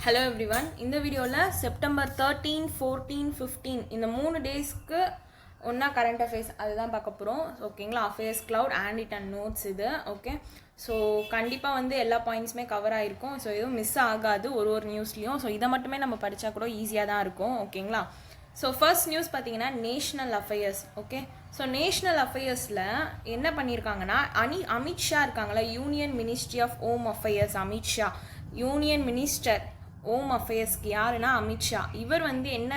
Hello everyone. இந்த வீடியோவில் September 13, 14, 15 இந்த 3 டேஸ்க்கு ஒன்றா கரண்ட் அஃபேர்ஸ் அதுதான் பார்க்க போகிறோம். ஓகேங்களா? Affairs cloud and it and notes இது. ஓகே, ஸோ கண்டிப்பாக வந்து எல்லா பாயிண்ட்ஸுமே கவர் ஆகிருக்கும். ஸோ எதுவும் மிஸ் ஆகாது ஒரு நியூஸ்லேயும். ஸோ இதை மட்டுமே நம்ம படித்தா கூட ஈஸியாக தான் இருக்கும். ஓகேங்களா? ஸோ ஃபர்ஸ்ட் நியூஸ் பார்த்தீங்கன்னா national affairs. Okay, so national அஃபேர்ஸில் என்ன பண்ணியிருக்காங்கன்னா அமித்ஷா இருக்காங்களா, union ministry of home affairs. Amit Shah union minister home அஃபேர்ஸ்க்கு யாருன்னா அமித்ஷா. இவர் வந்து என்ன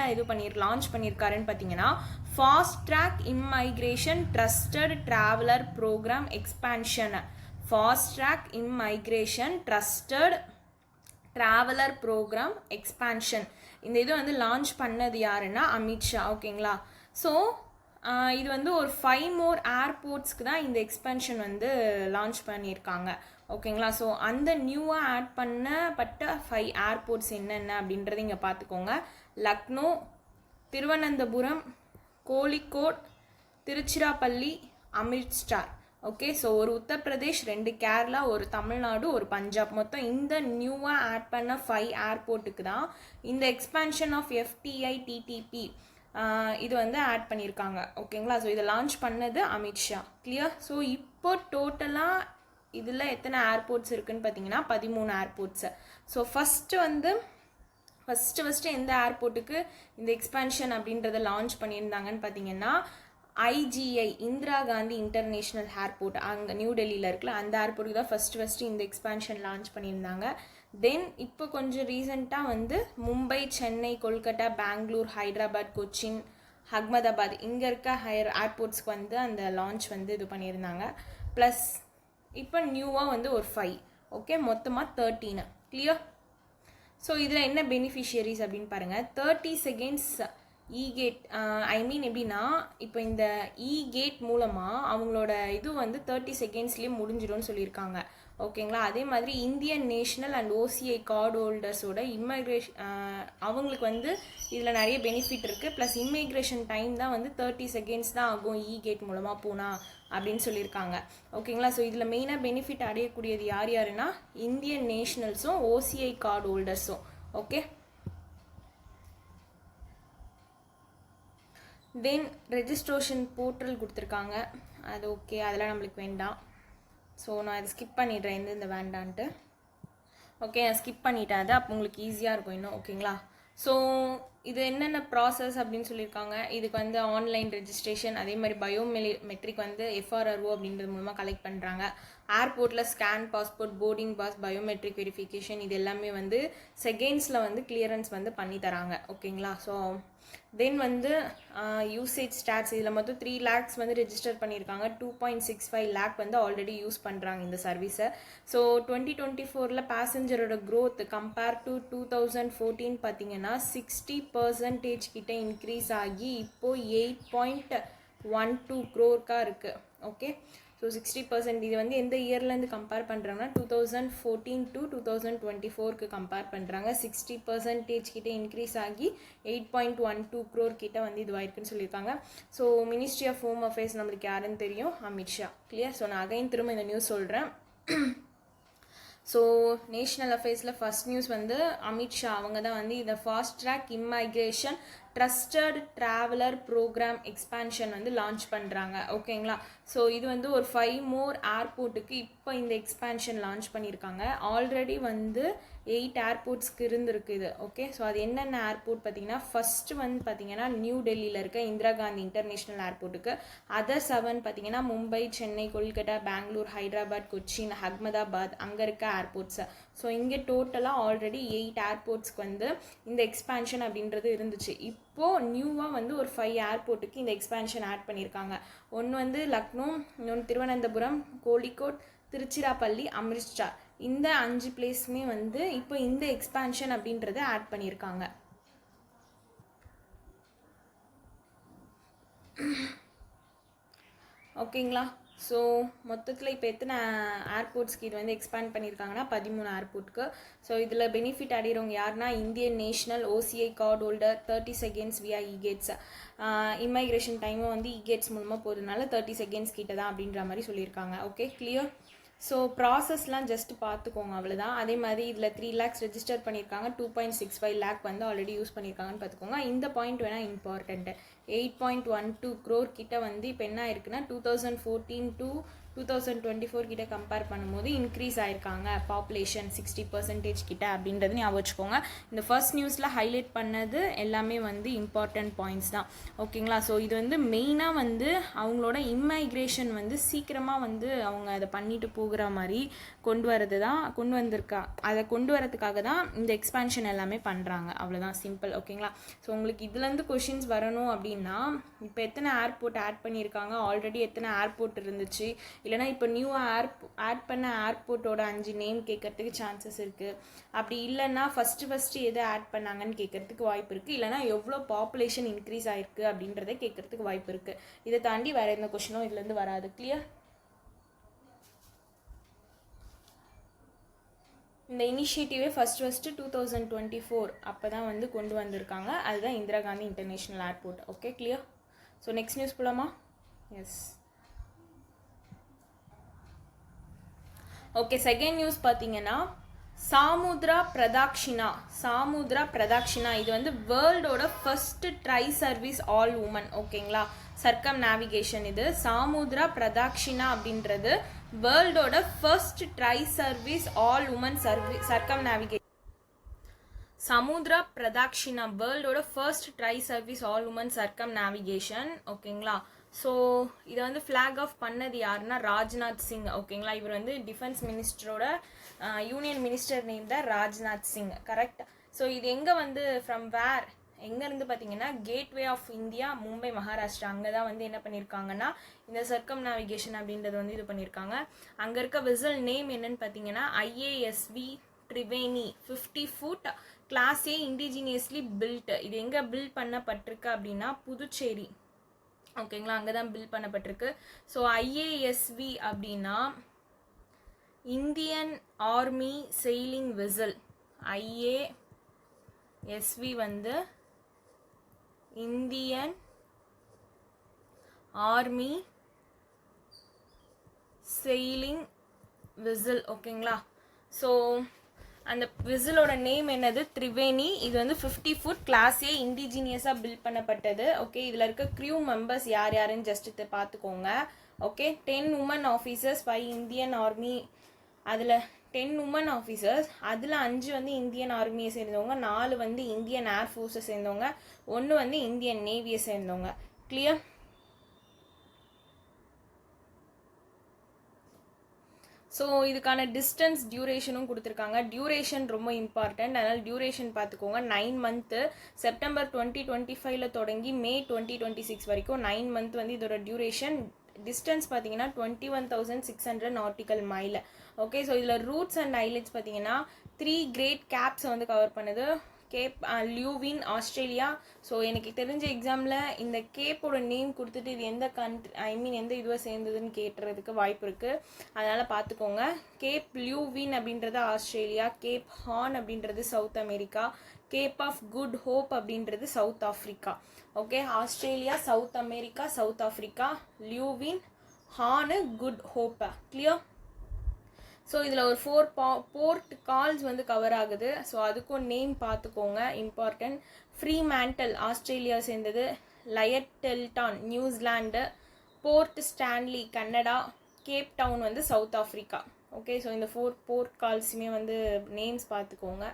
லான்ச் பண்ணியிருக்காருன்னு பார்த்தீங்கன்னா fast track immigration trusted traveller programme expansion. Fast track immigration trusted traveller programme expansion. இந்த இது வந்து லான்ச் பண்ணது யாருன்னா அமித்ஷா. ஓகேங்களா? ஸோ இது வந்து ஒரு 5 more ஏர்போர்ட்ஸ்க்கு தான் இந்த எக்ஸ்பென்ஷன் வந்து லான்ச் பண்ணியிருக்காங்க. ஓகேங்களா? ஸோ அந்த நியூவாக ஆட் பண்ணப்பட்ட 5 ஏர்போர்ட்ஸ் என்னென்ன அப்படின்றத இங்கே பார்த்துக்கோங்க. லக்னோ, திருவனந்தபுரம், கோழிக்கோட், திருச்சிராப்பள்ளி, அமிர்த்சர். ஓகே, ஸோ ஒரு உத்தரப்பிரதேஷ், 2 கேரளா, ஒரு தமிழ்நாடு, ஒரு பஞ்சாப். மொத்தம் இந்த நியூவாக ஆட் பண்ண 5 ஏர்போர்ட்டுக்கு தான் இந்த எக்ஸ்பேன்ஷன் ஆஃப் எஃப்டிஐ டிடிபி இது வந்து ஆட் பண்ணியிருக்காங்க. ஓகேங்களா? ஸோ இதை லான்ச் பண்ணது அமித்ஷா. கிளியர்? ஸோ இப்போ டோட்டலாக இதில் எத்தனை ஏர்போர்ட்ஸ் இருக்குதுன்னு பார்த்தீங்கன்னா 13 ஏர்போர்ட்ஸு. ஸோ ஃபஸ்ட்டு எந்த ஏர்போர்ட்டுக்கு இந்த எக்ஸ்பேன்ஷன் அப்படின்றத லான்ச் பண்ணியிருந்தாங்கன்னு பார்த்தீங்கன்னா IGI, Indira Gandhi international airport, அங்கே நியூ டெல்லியில் இருக்குல்ல, அந்த ஏர்போர்ட்டுக்கு தான் ஃபஸ்ட்டு இந்த எக்ஸ்பேன்ஷன் லான்ச் பண்ணியிருந்தாங்க. தென் இப்போ கொஞ்சம் ரீசெண்டாக வந்து மும்பை, சென்னை, கொல்கட்டா, பெங்களூர், ஹைதராபாத், கொச்சின், அகமதாபாத் இங்கே இருக்க ஏர்போர்ட்ஸ்க்கு வந்து அந்த லான்ச் வந்து இது பண்ணியிருந்தாங்க. ப்ளஸ் இப்போ நியூவாக வந்து ஒரு 5. ஓகே, மொத்தமாக 13. கிளியர்? ஸோ இதில் என்ன பெனிஃபிஷியரிஸ் அப்படின்னு பாருங்கள். 30 செகண்ட்ஸ் இ-கேட், எப்படின்னா இப்போ இந்த இ-கேட் மூலமாக அவங்களோட இது வந்து 30 செகண்ட்ஸ்லேயே முடிஞ்சிடும்னு சொல்லியிருக்காங்க. ஓகேங்களா? அதே மாதிரி Indian national and OCI card ஹோல்டர்ஸோட இமிக்ரேஷன் அவங்களுக்கு வந்து இதில் நிறைய பெனிஃபிட் இருக்குது. ப்ளஸ் இமிக்ரேஷன் டைம் தான் வந்து 30 செகண்ட்ஸ் தான் ஆகும் இ-கேட் மூலமாக போனால் அப்படின்னு சொல்லியிருக்காங்க. ஓகேங்களா? ஸோ இதில் மெயினாக பெனிஃபிட் அடையக்கூடியது யாருன்னா இந்தியன் நேஷ்னல்ஸும் ஓசிஐ கார்டு ஹோல்டர்ஸும். ஓகே, தென் ரெஜிஸ்ட்ரேஷன் போர்ட்டல் கொடுத்துருக்காங்க. அது ஓகே, அதெல்லாம் நம்மளுக்கு வேண்டாம். ஸோ நான் அதை ஸ்கிப் பண்ணிடுறேன், இந்த வேண்டான்ட்டு. ஓகே, நான் ஸ்கிப் பண்ணிட்டேன் அதை. அப்போ உங்களுக்கு ஈஸியாக இருக்கும் இன்னும். ஓகேங்களா? ஸோ இது என்னென்ன ப்ராசஸ் அப்படின்னு சொல்லியிருக்காங்க. இதுக்கு வந்து ஆன்லைன் ரெஜிஸ்ட்ரேஷன், அதே மாதிரி பயோமெட்ரிக் வந்து எஃப்ஆர்ஆர்ஓ அப்படின்றது மூலமாக கலெக்ட் பண்ணுறாங்க. ஏர்போர்ட்டில் scan passport, boarding pass, biometric verification இது எல்லாமே வந்து செகண்ட்ஸில் வந்து கிளியரன்ஸ் வந்து பண்ணி தராங்க. ஓகேங்களா? ஸோ தென் வந்து யூசேஜ் ஸ்டாட்ஸ், இதில் மொத்தம் 3 lakhs வந்து ரெஜிஸ்டர் பண்ணியிருக்காங்க. 2.65 lakh வந்து ஆல்ரெடி யூஸ் பண்ணுறாங்க இந்த சர்வீஸை. ஸோ 2024 பேசஞ்சரோட க்ரோத் கம்பேர் டு 2014 பார்த்தீங்கன்னா 60% கிட்ட இன்க்ரீஸ் ஆகி இப்போது 8.12 crore இருக்குது. ஓகே, ஸோ 60% இது வந்து எந்த இயர்லேருந்து கம்பேர் பண்ணுறாங்கன்னா 2014 to 2024 கம்பேர் பண்ணுறாங்க. 60% கிட்ட இன்க்ரீஸ் ஆகி 8.12 crore கிட்ட வந்து இதுவாயிருக்குன்னு சொல்லியிருக்காங்க. So ministry of home affairs நம்மளுக்கு யாருன்னு தெரியும், அமித்ஷா. கிளியர்? ஸோ நான் அகைன் திரும்ப இந்த நியூஸ் சொல்கிறேன். ஸோ நேஷ்னல் அஃபேர்ஸில் ஃபஸ்ட் நியூஸ் வந்து அமித்ஷா அவங்க தான் வந்து இதை fast track immigration trusted traveller programme expansion வந்து லான்ச் பண்ணுறாங்க. ஓகேங்களா? ஸோ இது வந்து ஒரு 5 more ஏர்போர்ட்டுக்கு இப்போ இந்த எக்ஸ்பான்ஷன் லான்ச் பண்ணியிருக்காங்க. ஆல்ரெடி வந்து 8 ஏர்போர்ட்ஸ்க்கு இருந்திருக்கு இது. ஓகே, ஸோ அது என்னென்ன ஏர்போர்ட் பார்த்தீங்கன்னா ஃபஸ்ட்டு வந்து பார்த்தீங்கன்னா நியூ டெல்லியில் இருக்க இந்திரா காந்தி இன்டர்நேஷ்னல் ஏர்போர்ட்டுக்கு. அதர் 7 பார்த்தீங்கன்னா மும்பை, சென்னை, கொல்கட்டா, பெங்களூர், ஹைதராபாத், கொச்சின், அகமதாபாத் அங்கே இருக்க ஏர்போர்ட்ஸை. ஸோ இங்கே டோட்டலாக ஆல்ரெடி 8 ஏர்போர்ட்ஸ்க்கு வந்து இந்த எக்ஸ்பான்ஷன் அப்படின்றது இருந்துச்சு. இப்போது நியூவாக வந்து ஒரு 5 ஏர்போர்ட்டுக்கு இந்த எக்ஸ்பான்ஷன் ஆட் பண்ணியிருக்காங்க. ஒன்று வந்து லக்னோ, இன்னொன்று திருவனந்தபுரம், கோழிக்கோட், திருச்சிராப்பள்ளி, அமிர்த்சர். இந்த 5 பிளேஸுமே வந்து இப்போ இந்த எக்ஸ்பான்ஷன் அப்படின்றத ஆட் பண்ணியிருக்காங்க. ஓகேங்களா? ஸோ மொத்தத்தில் இப்போ எத்தனை ஏர்போர்ட்ஸ்க்கு இது வந்து எக்ஸ்பேண்ட் பண்ணியிருக்காங்கன்னா 13 ஏர்போர்ட்டுக்கு. ஸோ இதில் பெனிஃபிட் அடைகிறவங்க யாருன்னா Indian national OCI card holder, 30 seconds வியா இ-கேட்ஸ். இமிக்ரேஷன் டைமும் வந்து இ-கேட்ஸ் மூலமாக போகிறதுனால 30 செகண்ட்ஸ் கிட்ட தான் அப்படின்ற மாதிரி சொல்லியிருக்காங்க. Okay, clear? ஸோ ப்ராசஸ்லாம் ஜஸ்ட் பார்த்துக்கோங்க அவ்வளோதான். அதே மாதிரி இதில் 3 lakhs ரெஜிஸ்டர் பண்ணியிருக்காங்க, 2.65 lakh வந்து ஆல்ரெடி யூஸ் பண்ணியிருக்காங்கன்னு பார்த்துக்கோங்க. இந்த பாயிண்ட் வேணால் இம்பார்ட்டண்ட்டு. 8.12 crore கிட்ட வந்து இப்போ என்ன ஆயிருக்குன்னா 2014 to 2024 கிட்ட கம்பேர் பண்ணும்போது இன்க்ரீஸ் ஆயிருக்காங்க பாப்புலேஷன் 60% கிட்ட அப்படின்றது ஞாபகம் வச்சுக்கோங்க. இந்த ஃபர்ஸ்ட் நியூஸில் ஹைலைட் பண்ணது எல்லாமே வந்து இம்பார்ட்டன்ட் பாயிண்ட்ஸ் தான். ஓகேங்களா? ஸோ இது வந்து மெயினாக வந்து அவங்களோட இம்மைக்ரேஷன் வந்து சீக்கிரமாக வந்து அவங்க அதை பண்ணிட்டு போகிற மாதிரி கொண்டு வந்திருக்கா. அதை கொண்டு வரதுக்காக தான் இந்த எக்ஸ்பேன்ஷன் எல்லாமே பண்ணுறாங்க. அவ்வளோதான், சிம்பிள். ஓகேங்களா? ஸோ உங்களுக்கு இதுலேருந்து கொஷின்ஸ் வரணும் அப்படின்னா இப்போ எத்தனை ஏர்போர்ட் ஆட் பண்ணியிருக்காங்க, ஆல்ரெடி எத்தனை ஏர்போர்ட் இருந்துச்சு, இல்லைனா இப்போ நியூவாக ஆட் பண்ண ஏர்போர்ட்டோட 5 நேம் கேட்கறதுக்கு சான்சஸ் இருக்குது. அப்படி இல்லைன்னா ஃபஸ்ட்டு எது ஆட் பண்ணாங்கன்னு கேட்கறதுக்கு வாய்ப்பு இருக்குது. இல்லைனா எவ்வளோ பாப்புலேஷன் இன்க்ரீஸ் ஆகிருக்கு அப்படின்றத கேட்கறதுக்கு வாய்ப்பு இருக்குது. இதை தாண்டி வேறு எந்த கொஷினும் இதுலேருந்து வராது. கிளியர்? இந்த இனிஷியேட்டிவே ஃபஸ்ட்டு 2024 அப்போ தான் வந்து கொண்டு வந்திருக்காங்க. அதுதான் Indira Gandhi international airport. Okay, clear? So next news போலாமா? எஸ். ஓகே, செகண்ட் நியூஸ் பார்த்தீங்கன்னா சாமுத்ரா பிரதாக்ஷினா இது வந்து வேர்ல்டோட first tri service all women. ஓகேங்களா? Circumnavigation. இது சாமுத்ரா பிரதாக்ஷினா அப்படின்றது வேர்ல்டோட first tri service all women circumnavigation. Samudra Pradakshina வேர்ல்டோட first tri service all women circumnavigation. ஓகேங்களா? ஸோ இதை வந்து ஃப்ளாக் ஆஃப் பண்ணது யாருன்னா ராஜ்நாத் சிங். ஓகேங்களா? இவர் வந்து டிஃபென்ஸ் மினிஸ்டரோட யூனியன் மினிஸ்டர் நேம் தான் ராஜ்நாத் சிங். கரெக்ட்? ஸோ இது எங்கே வந்து ஃப்ரம் வேர் எங்கேருந்து பார்த்தீங்கன்னா Gateway of India, Mumbai, Maharashtra. அங்கே தான் வந்து என்ன பண்ணியிருக்காங்கன்னா இந்த சர்க்கம் நேவிகேஷன் அப்படின்றது வந்து இது பண்ணியிருக்காங்க. அங்கே இருக்க விசல் நேம் என்னன்னு பார்த்தீங்கன்னா IASV ட்ரிவேணி 50 foot கிளாஸ் ஏ இண்டிஜினியஸ்லி பில்ட். இது எங்கே பில்ட் பண்ணப்பட்டிருக்கு அப்படின்னா புதுச்சேரி. ஓகேங்களா? அங்கே தான் பில்ட் பண்ணப்பட்டிருக்கு. ஸோ IASV அப்படின்னா Indian army sailing vessel. IASV வந்து இந்தியன் ஆர்மி செயிலிங் வெசல். ஓகேங்களா? ஸோ அந்த விசிலோட நேம் என்னது? திரிவேணி. இது வந்து 50 foot கிளாஸ் ஏ இண்டிஜினியஸாக பில்ட் பண்ணப்பட்டது. ஓகே, இதில் இருக்க க்ரூ மெம்பர்ஸ் யார் யாருன்னு ஜஸ்ட் பார்த்துக்கோங்க. Okay, 10 women officers, 5 Indian army. அதில் 10 women officers, அதில் 5 வந்து இந்தியன் ஆர்மியை சேர்ந்தவங்க, 4 வந்து இந்தியன் ஏர்ஃபோர்ஸை சேர்ந்தவங்க, 1 வந்து இந்தியன் நேவியை சேர்ந்தவங்க. கிளியர்? ஸோ இதுக்கான டிஸ்டன்ஸ் டியூரேஷனும் கொடுத்துருக்காங்க. டியூரேஷன் ரொம்ப இம்பார்ட்டன்ட், அதனால் டியூரேஷன் பார்த்துக்கோங்க. 9 month, செப்டம்பர் 2025 தொடங்கி மே 2026 வரைக்கும் 9 month வந்து இதோட டியூரேஷன். டிஸ்டன்ஸ் பார்த்தீங்கன்னா 21,600 nautical mile. ஓகே, ஸோ இதில் ரூட்ஸ் அண்ட் ஹைலைட்ஸ் பார்த்தீங்கன்னா 3 great caps வந்து கவர் பண்ணுது. Cape Leeuwin, Australia. ஸோ எனக்கு தெரிஞ்ச எக்ஸாமில் இந்த கேப்போட நேம் கொடுத்துட்டு இது எந்த கண்ட்ரி எந்த இதுவை சேர்ந்ததுன்னு கேட்டுறதுக்கு வாய்ப்பு இருக்குது. அதனால் பார்த்துக்கோங்க. கேப் லியூவின் அப்படின்றது ஆஸ்திரேலியா, கேப் ஹார்ன் அப்படின்றது South America, Cape of Good Hope அப்படின்றது South Africa. Okay, Australia, South America, South Africa, Leeuwin, Horn, Good ஹோப்பா. கிளியர்? ஸோ இதில் ஒரு 4 போர்ட் கால்ஸ் வந்து கவர் ஆகுது. ஸோ அதுக்கும் நேம் பார்த்துக்கோங்க, இம்பார்ட்டன்ட். ஃப்ரீ மேண்டல் ஆஸ்திரேலியா சேர்ந்தது, Lyttelton New Zealand, Port Stanley Canada, Cape Town வந்து சவுத் ஆஃப்ரிக்கா. ஓகே, ஸோ இந்த 4 போர்ட் கால்ஸுமே வந்து நேம்ஸ் பார்த்துக்கோங்க.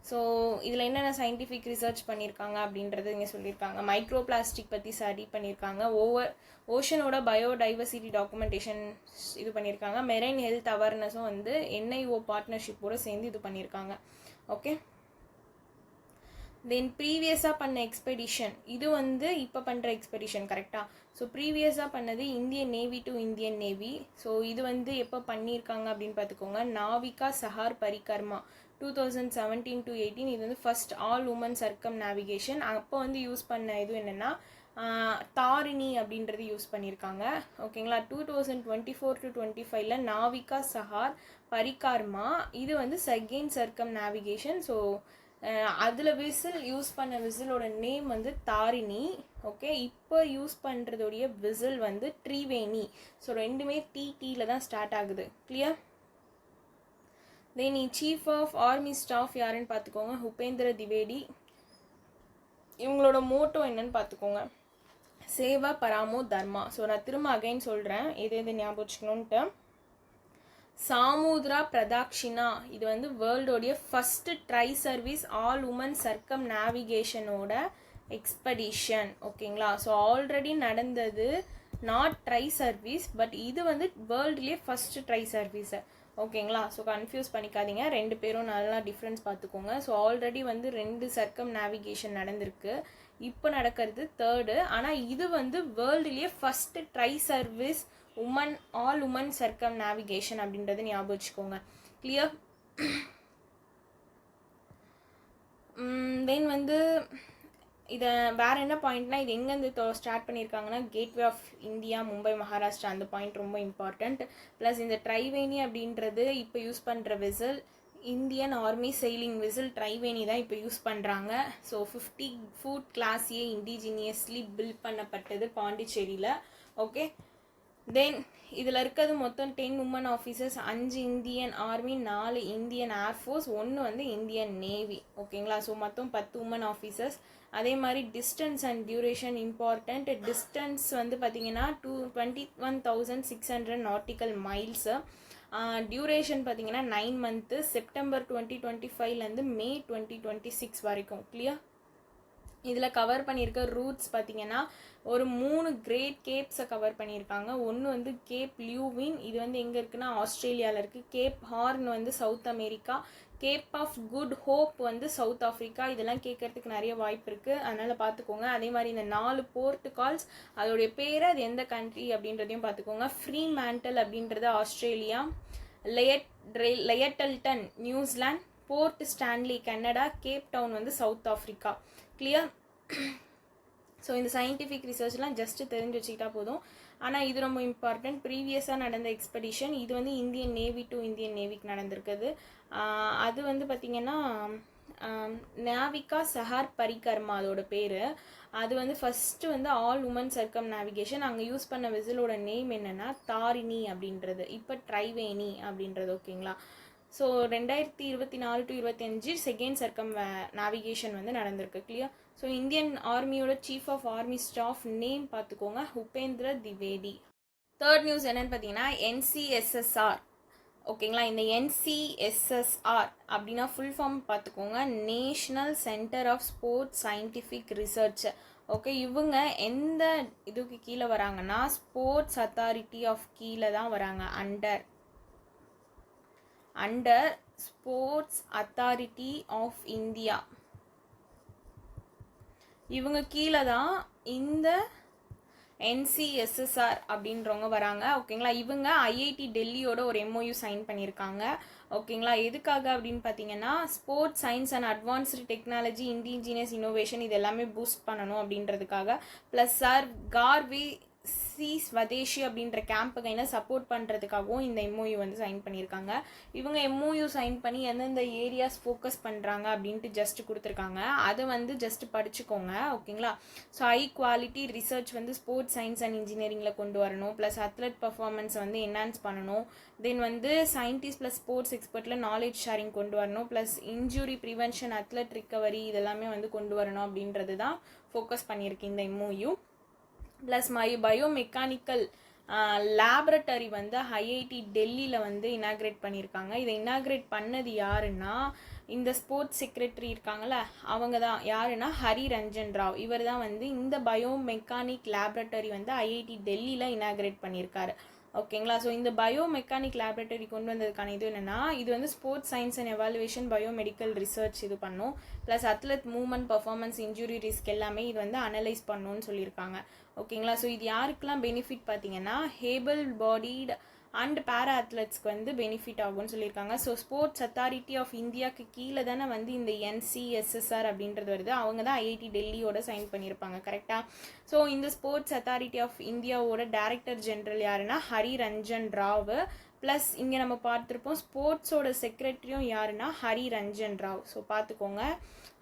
ஸோ இதில் என்னென்ன சயின்டிஃபிக் ரிசர்ச் பண்ணியிருக்காங்க அப்படின்றது இங்கே சொல்லியிருக்காங்க. மைக்ரோ பிளாஸ்டிக் பற்றி ஸ்டடி பண்ணியிருக்காங்க. ஓஷனோட பயோடைவர்சிட்டி டாக்குமெண்டேஷன் இது பண்ணியிருக்காங்க. மெரைன் ஹெல்த் அவேர்னஸும் வந்து NIO பார்ட்னர்ஷிப்போடு சேர்ந்து இது பண்ணியிருக்காங்க. ஓகே, தென் ப்ரீவியஸாக பண்ண எக்ஸ்பெடிஷன் இது வந்து இப்போ பண்ணுற எக்ஸ்பெடிஷன். கரெக்டாக? ஸோ ப்ரீவியஸாக பண்ணது Indian navy to Indian navy. So இது வந்து எப்போ பண்ணியிருக்காங்க அப்படின்னு பார்த்துக்கோங்க. நாவிகா சஹார் பரிகர்மா 2017 to 18. இது வந்து ஃபர்ஸ்ட் ஆல் உமன் சர்க்கம் நேவிகேஷன். அப்போ வந்து யூஸ் பண்ண இது என்னென்னா தாரிணி அப்படின்றது யூஸ் பண்ணியிருக்காங்க. ஓகேங்களா? 2024 to 25 நாவிகா சஹார் பரிகார்மா இது வந்து செகண்ட் சர்க்கம் நேவிகேஷன். ஸோ அதில் விசில் யூஸ் பண்ண விசிலோட நேம் வந்து தாரிணி. ஓகே, இப்போ யூஸ் பண்ணுறதோடைய விசில் வந்து ட்ரிவேணி. ஸோ ரெண்டுமே TTயில் தான் ஸ்டார்ட் ஆகுது. Clear? Then chief of army staff யாருன்னு பார்த்துக்கோங்க, உபேந்திர திவேடி. இவங்களோட மோட்டோ என்னன்னு பார்த்துக்கோங்க, சேவா பராமோ தர்மா. ஸோ நான் திரும்ப அகைன் சொல்கிறேன் எது ஞாபகம் வச்சுக்கணுன்ட்டு. சாமுத்ரா பிரதாக்ஷினா இது வந்து வேர்ல்டோடைய first tri service all women சர்க்கம் நேவிகேஷனோட எக்ஸ்பெடிஷன். ஓகேங்களா? ஸோ ஆல்ரெடி நடந்தது நாட் ட்ரை சர்வீஸ், பட் இது வந்து வேர்ல்டுலேயே ஃபஸ்ட்டு ட்ரை சர்வீஸு. ஓகேங்களா? ஸோ கன்ஃபியூஸ் பண்ணிக்காதீங்க, ரெண்டு பேரும் நல்லா டிஃப்ரென்ஸ் பார்த்துக்கோங்க. ஸோ ஆல்ரெடி வந்து 2 சர்க்கம் நேவிகேஷன் நடந்திருக்கு, இப்போ நடக்கிறது 3rd. ஆனால் இது வந்து வேர்ல்டுலேயே first tri service all women circumnavigation அப்படின்றது ஞாபகம் வச்சுக்கோங்க. கிளியர்? தென் வந்து இதை வேறு என்ன பாயிண்ட்னா, இது எங்கேருந்து ஸ்டார்ட் பண்ணியிருக்காங்கன்னா Gateway of India, Mumbai, Maharashtra. அந்த பாயிண்ட் ரொம்ப இம்பார்ட்டண்ட். ப்ளஸ் இந்த ட்ரைவேணி அப்படின்றது இப்போ யூஸ் பண்ணுற vessel Indian army sailing vessel Triveni தான் இப்போ யூஸ் பண்ணுறாங்க. ஸோ 50 ஃபுட் கிளாஸியே இண்டிஜினியஸ்லி பில்ட் பண்ணப்பட்டது பாண்டிச்சேரியில். ஓகே, தென் இதில் இருக்கிறது மொத்தம் 10 women officers, 5 Indian army, 4 Indian air force, 1 வந்து இந்தியன் நேவி. ஓகேங்களா? ஸோ மொத்தம் 10 உமன் ஆஃபீஸர்ஸ். அதே மாதிரி distance and duration important. Distance வந்து பார்த்தீங்கன்னா 21,600 நாட்டிக்கல் மைல்ஸு. டியூரேஷன் பார்த்தீங்கன்னா 9 மந்த்து, செப்டம்பர் 2025லேருந்து மே 2026 வரைக்கும். கிளியர்? இதில் கவர் பண்ணியிருக்க ரூட்ஸ் பார்த்தீங்கன்னா ஒரு 3 கிரேட் கேப்ஸை கவர் பண்ணியிருக்காங்க. ஒன்று வந்து கேப் லியூவின், இது வந்து எங்கே இருக்குன்னா ஆஸ்திரேலியாவில் இருக்குது. கேப் ஹார்ன் வந்து South America. Cape of Good Hope வந்து சவுத் ஆஃப்ரிக்கா. இதெல்லாம் கேட்கறதுக்கு நிறைய வாய்ப்பு இருக்குது, அதனால் பார்த்துக்கோங்க. அதே மாதிரி இந்த 4 போர்ட் கால்ஸ், அதோடைய பேர், அது எந்த கண்ட்ரி அப்படின்றதையும் பார்த்துக்கோங்க. ஃப்ரீ மேண்டல் அப்படின்றது Australia, Lyttelton New Zealand, Port Stanley Canada, Cape Town வந்து சவுத் ஆஃப்ரிக்கா. கிளியர்? ஸோ இந்த சயின்டிஃபிக் ரிசர்ச்லாம் ஜஸ்ட்டு தெரிஞ்சு வச்சுக்கிட்டா போதும். ஆனால் இது ரொம்ப இம்பார்ட்டன்ட். ப்ரீவியஸாக நடந்த எக்ஸ்பெடிஷன் இது வந்து இந்தியன் நேவி டு இந்தியன் நேவிக்கு நடந்திருக்குது. அது வந்து பார்த்திங்கன்னா நாவிகா சஹார் பரிகர்மா அதோட பேர். அது வந்து ஃபஸ்ட்டு வந்து ஆல் உமன் சர்க்கம் நேவிகேஷன். அங்கே யூஸ் பண்ண விசிலோட நேம் என்னென்னா தாரிணி அப்படின்றது, இப்போ ட்ரைவேணி அப்படின்றது. ஓகேங்களா? So 2024 to 25 second circumnavigation வந்து நடந்திருக்கு. கிளியர்? ஸோ இந்தியன் ஆர்மியோட chief of army staff name பார்த்துக்கோங்க, உபேந்திர திவேடி. 3rd நியூஸ் என்னன்னு பார்த்தீங்கன்னா NCSSR. ஓகேங்களா? இந்த NCSSR அப்படின்னா ஃபுல் ஃபார்ம் பார்த்துக்கோங்க, national centre of sports scientific research. Okay, இவங்க எந்த இதுக்கு கீழே வராங்கன்னா ஸ்போர்ட்ஸ் அத்தாரிட்டி ஆஃப் கீழே தான் வராங்க. Under Sports Authority of India. இவங்க கீழே தான் இந்த NCSSR அப்படின்றவங்க வராங்க. ஓகேங்களா? இவங்க IIT டெல்லியோட ஒரு MOU சைன் பண்ணியிருக்காங்க. ஓகேங்களா? எதுக்காக அப்படின்னு பார்த்தீங்கன்னா sports science and advanced technology, indigenous innovation இது எல்லாமே பூஸ்ட் பண்ணணும் அப்படின்றதுக்காக. ப்ளஸ் கார்வி ஸ்வதேஷி அப்படின்ற கேம்புக்கு சப்போர்ட் பண்ணுறதுக்காகவும் இந்த MOU வந்து சைன் பண்ணியிருக்காங்க. இவங்க MOU சைன் பண்ணி எந்தெந்த ஏரியாஸ் ஃபோக்கஸ் பண்ணுறாங்க அப்படின்ட்டு ஜஸ்ட் கொடுத்துருக்காங்க, அதை வந்து ஜஸ்ட் படிச்சுக்கோங்க. ஓகேங்களா? ஸோ ஹை குவாலிட்டி ரிசர்ச் வந்து ஸ்போர்ட்ஸ் சயின்ஸ் அண்ட் இன்ஜினியரிங்கில் கொண்டு வரணும். ப்ளஸ் அத்லெட் பர்ஃபார்மன்ஸை வந்து என்ஹான்ஸ் பண்ணணும். தென் வந்து சயின்டிஸ்ட் ப்ளஸ் ஸ்போர்ட்ஸ் எக்ஸ்பர்ட்டில் நாலேஜ் ஷேரிங் கொண்டு வரணும். Plus injury prevention, athlete recovery இதெல்லாமே வந்து கொண்டு வரணும் அப்படின்றது தான் ஃபோக்கஸ் பண்ணியிருக்கு இந்த MOU. ப்ளஸ் பயோமெக்கானிக்கல் லேபரட்டரி வந்து IIT டெல்லியில் வந்து இனாக்ரேட் பண்ணியிருக்காங்க. இதை இனாக்ரேட் பண்ணது யாருன்னா இந்த ஸ்போர்ட்ஸ் செக்ரட்டரி இருக்காங்கள்ல, அவங்க தான். யாருன்னா ஹரி ரஞ்சன் ராவ். இவர் தான் வந்து இந்த பயோமெக்கானிக் லேபரட்டரி வந்து IIT டெல்லியில் இனாக்ரேட் பண்ணியிருக்காரு. ஓகேங்களா? ஸோ இந்த பயோமெக்கானிக் லேபரட்டரி கொண்டு வந்ததுக்கான இது என்னென்னா, இது வந்து sports science and evaluation, biomedical research இது பண்ணும். Plus athlete movement, performance, injury risk எல்லாமே இது வந்து அனலைஸ் பண்ணணும்னு சொல்லியிருக்காங்க. ஓகேங்களா? ஸோ இது யாருக்கெல்லாம் பெனிஃபிட் பார்த்தீங்கன்னா ஹேபிள் பாடிட் அண்ட் பேரா அத்லெட்ஸ்க்கு வந்து பெனிஃபிட் ஆகும்னு சொல்லியிருக்காங்க. ஸோ ஸ்போர்ட்ஸ் அத்தாரிட்டி ஆஃப் இந்தியாவுக்கு கீழே தானே வந்து இந்த NCSSR அப்படின்றது வருது. அவங்க தான் IIT டெல்லியோட சைன் பண்ணியிருப்பாங்க. கரெக்டாக? ஸோ இந்த ஸ்போர்ட்ஸ் அத்தாரிட்டி ஆஃப் இந்தியாவோட டைரக்டர் ஜெனரல் யாருன்னா ஹரி ரஞ்சன் ராவ். ப்ளஸ் இங்கே நம்ம பார்த்துருப்போம் ஸ்போர்ட்ஸோட செக்ரட்டரியும் யாருன்னா ஹரி ரஞ்சன் ராவ். ஸோ பார்த்துக்கோங்க.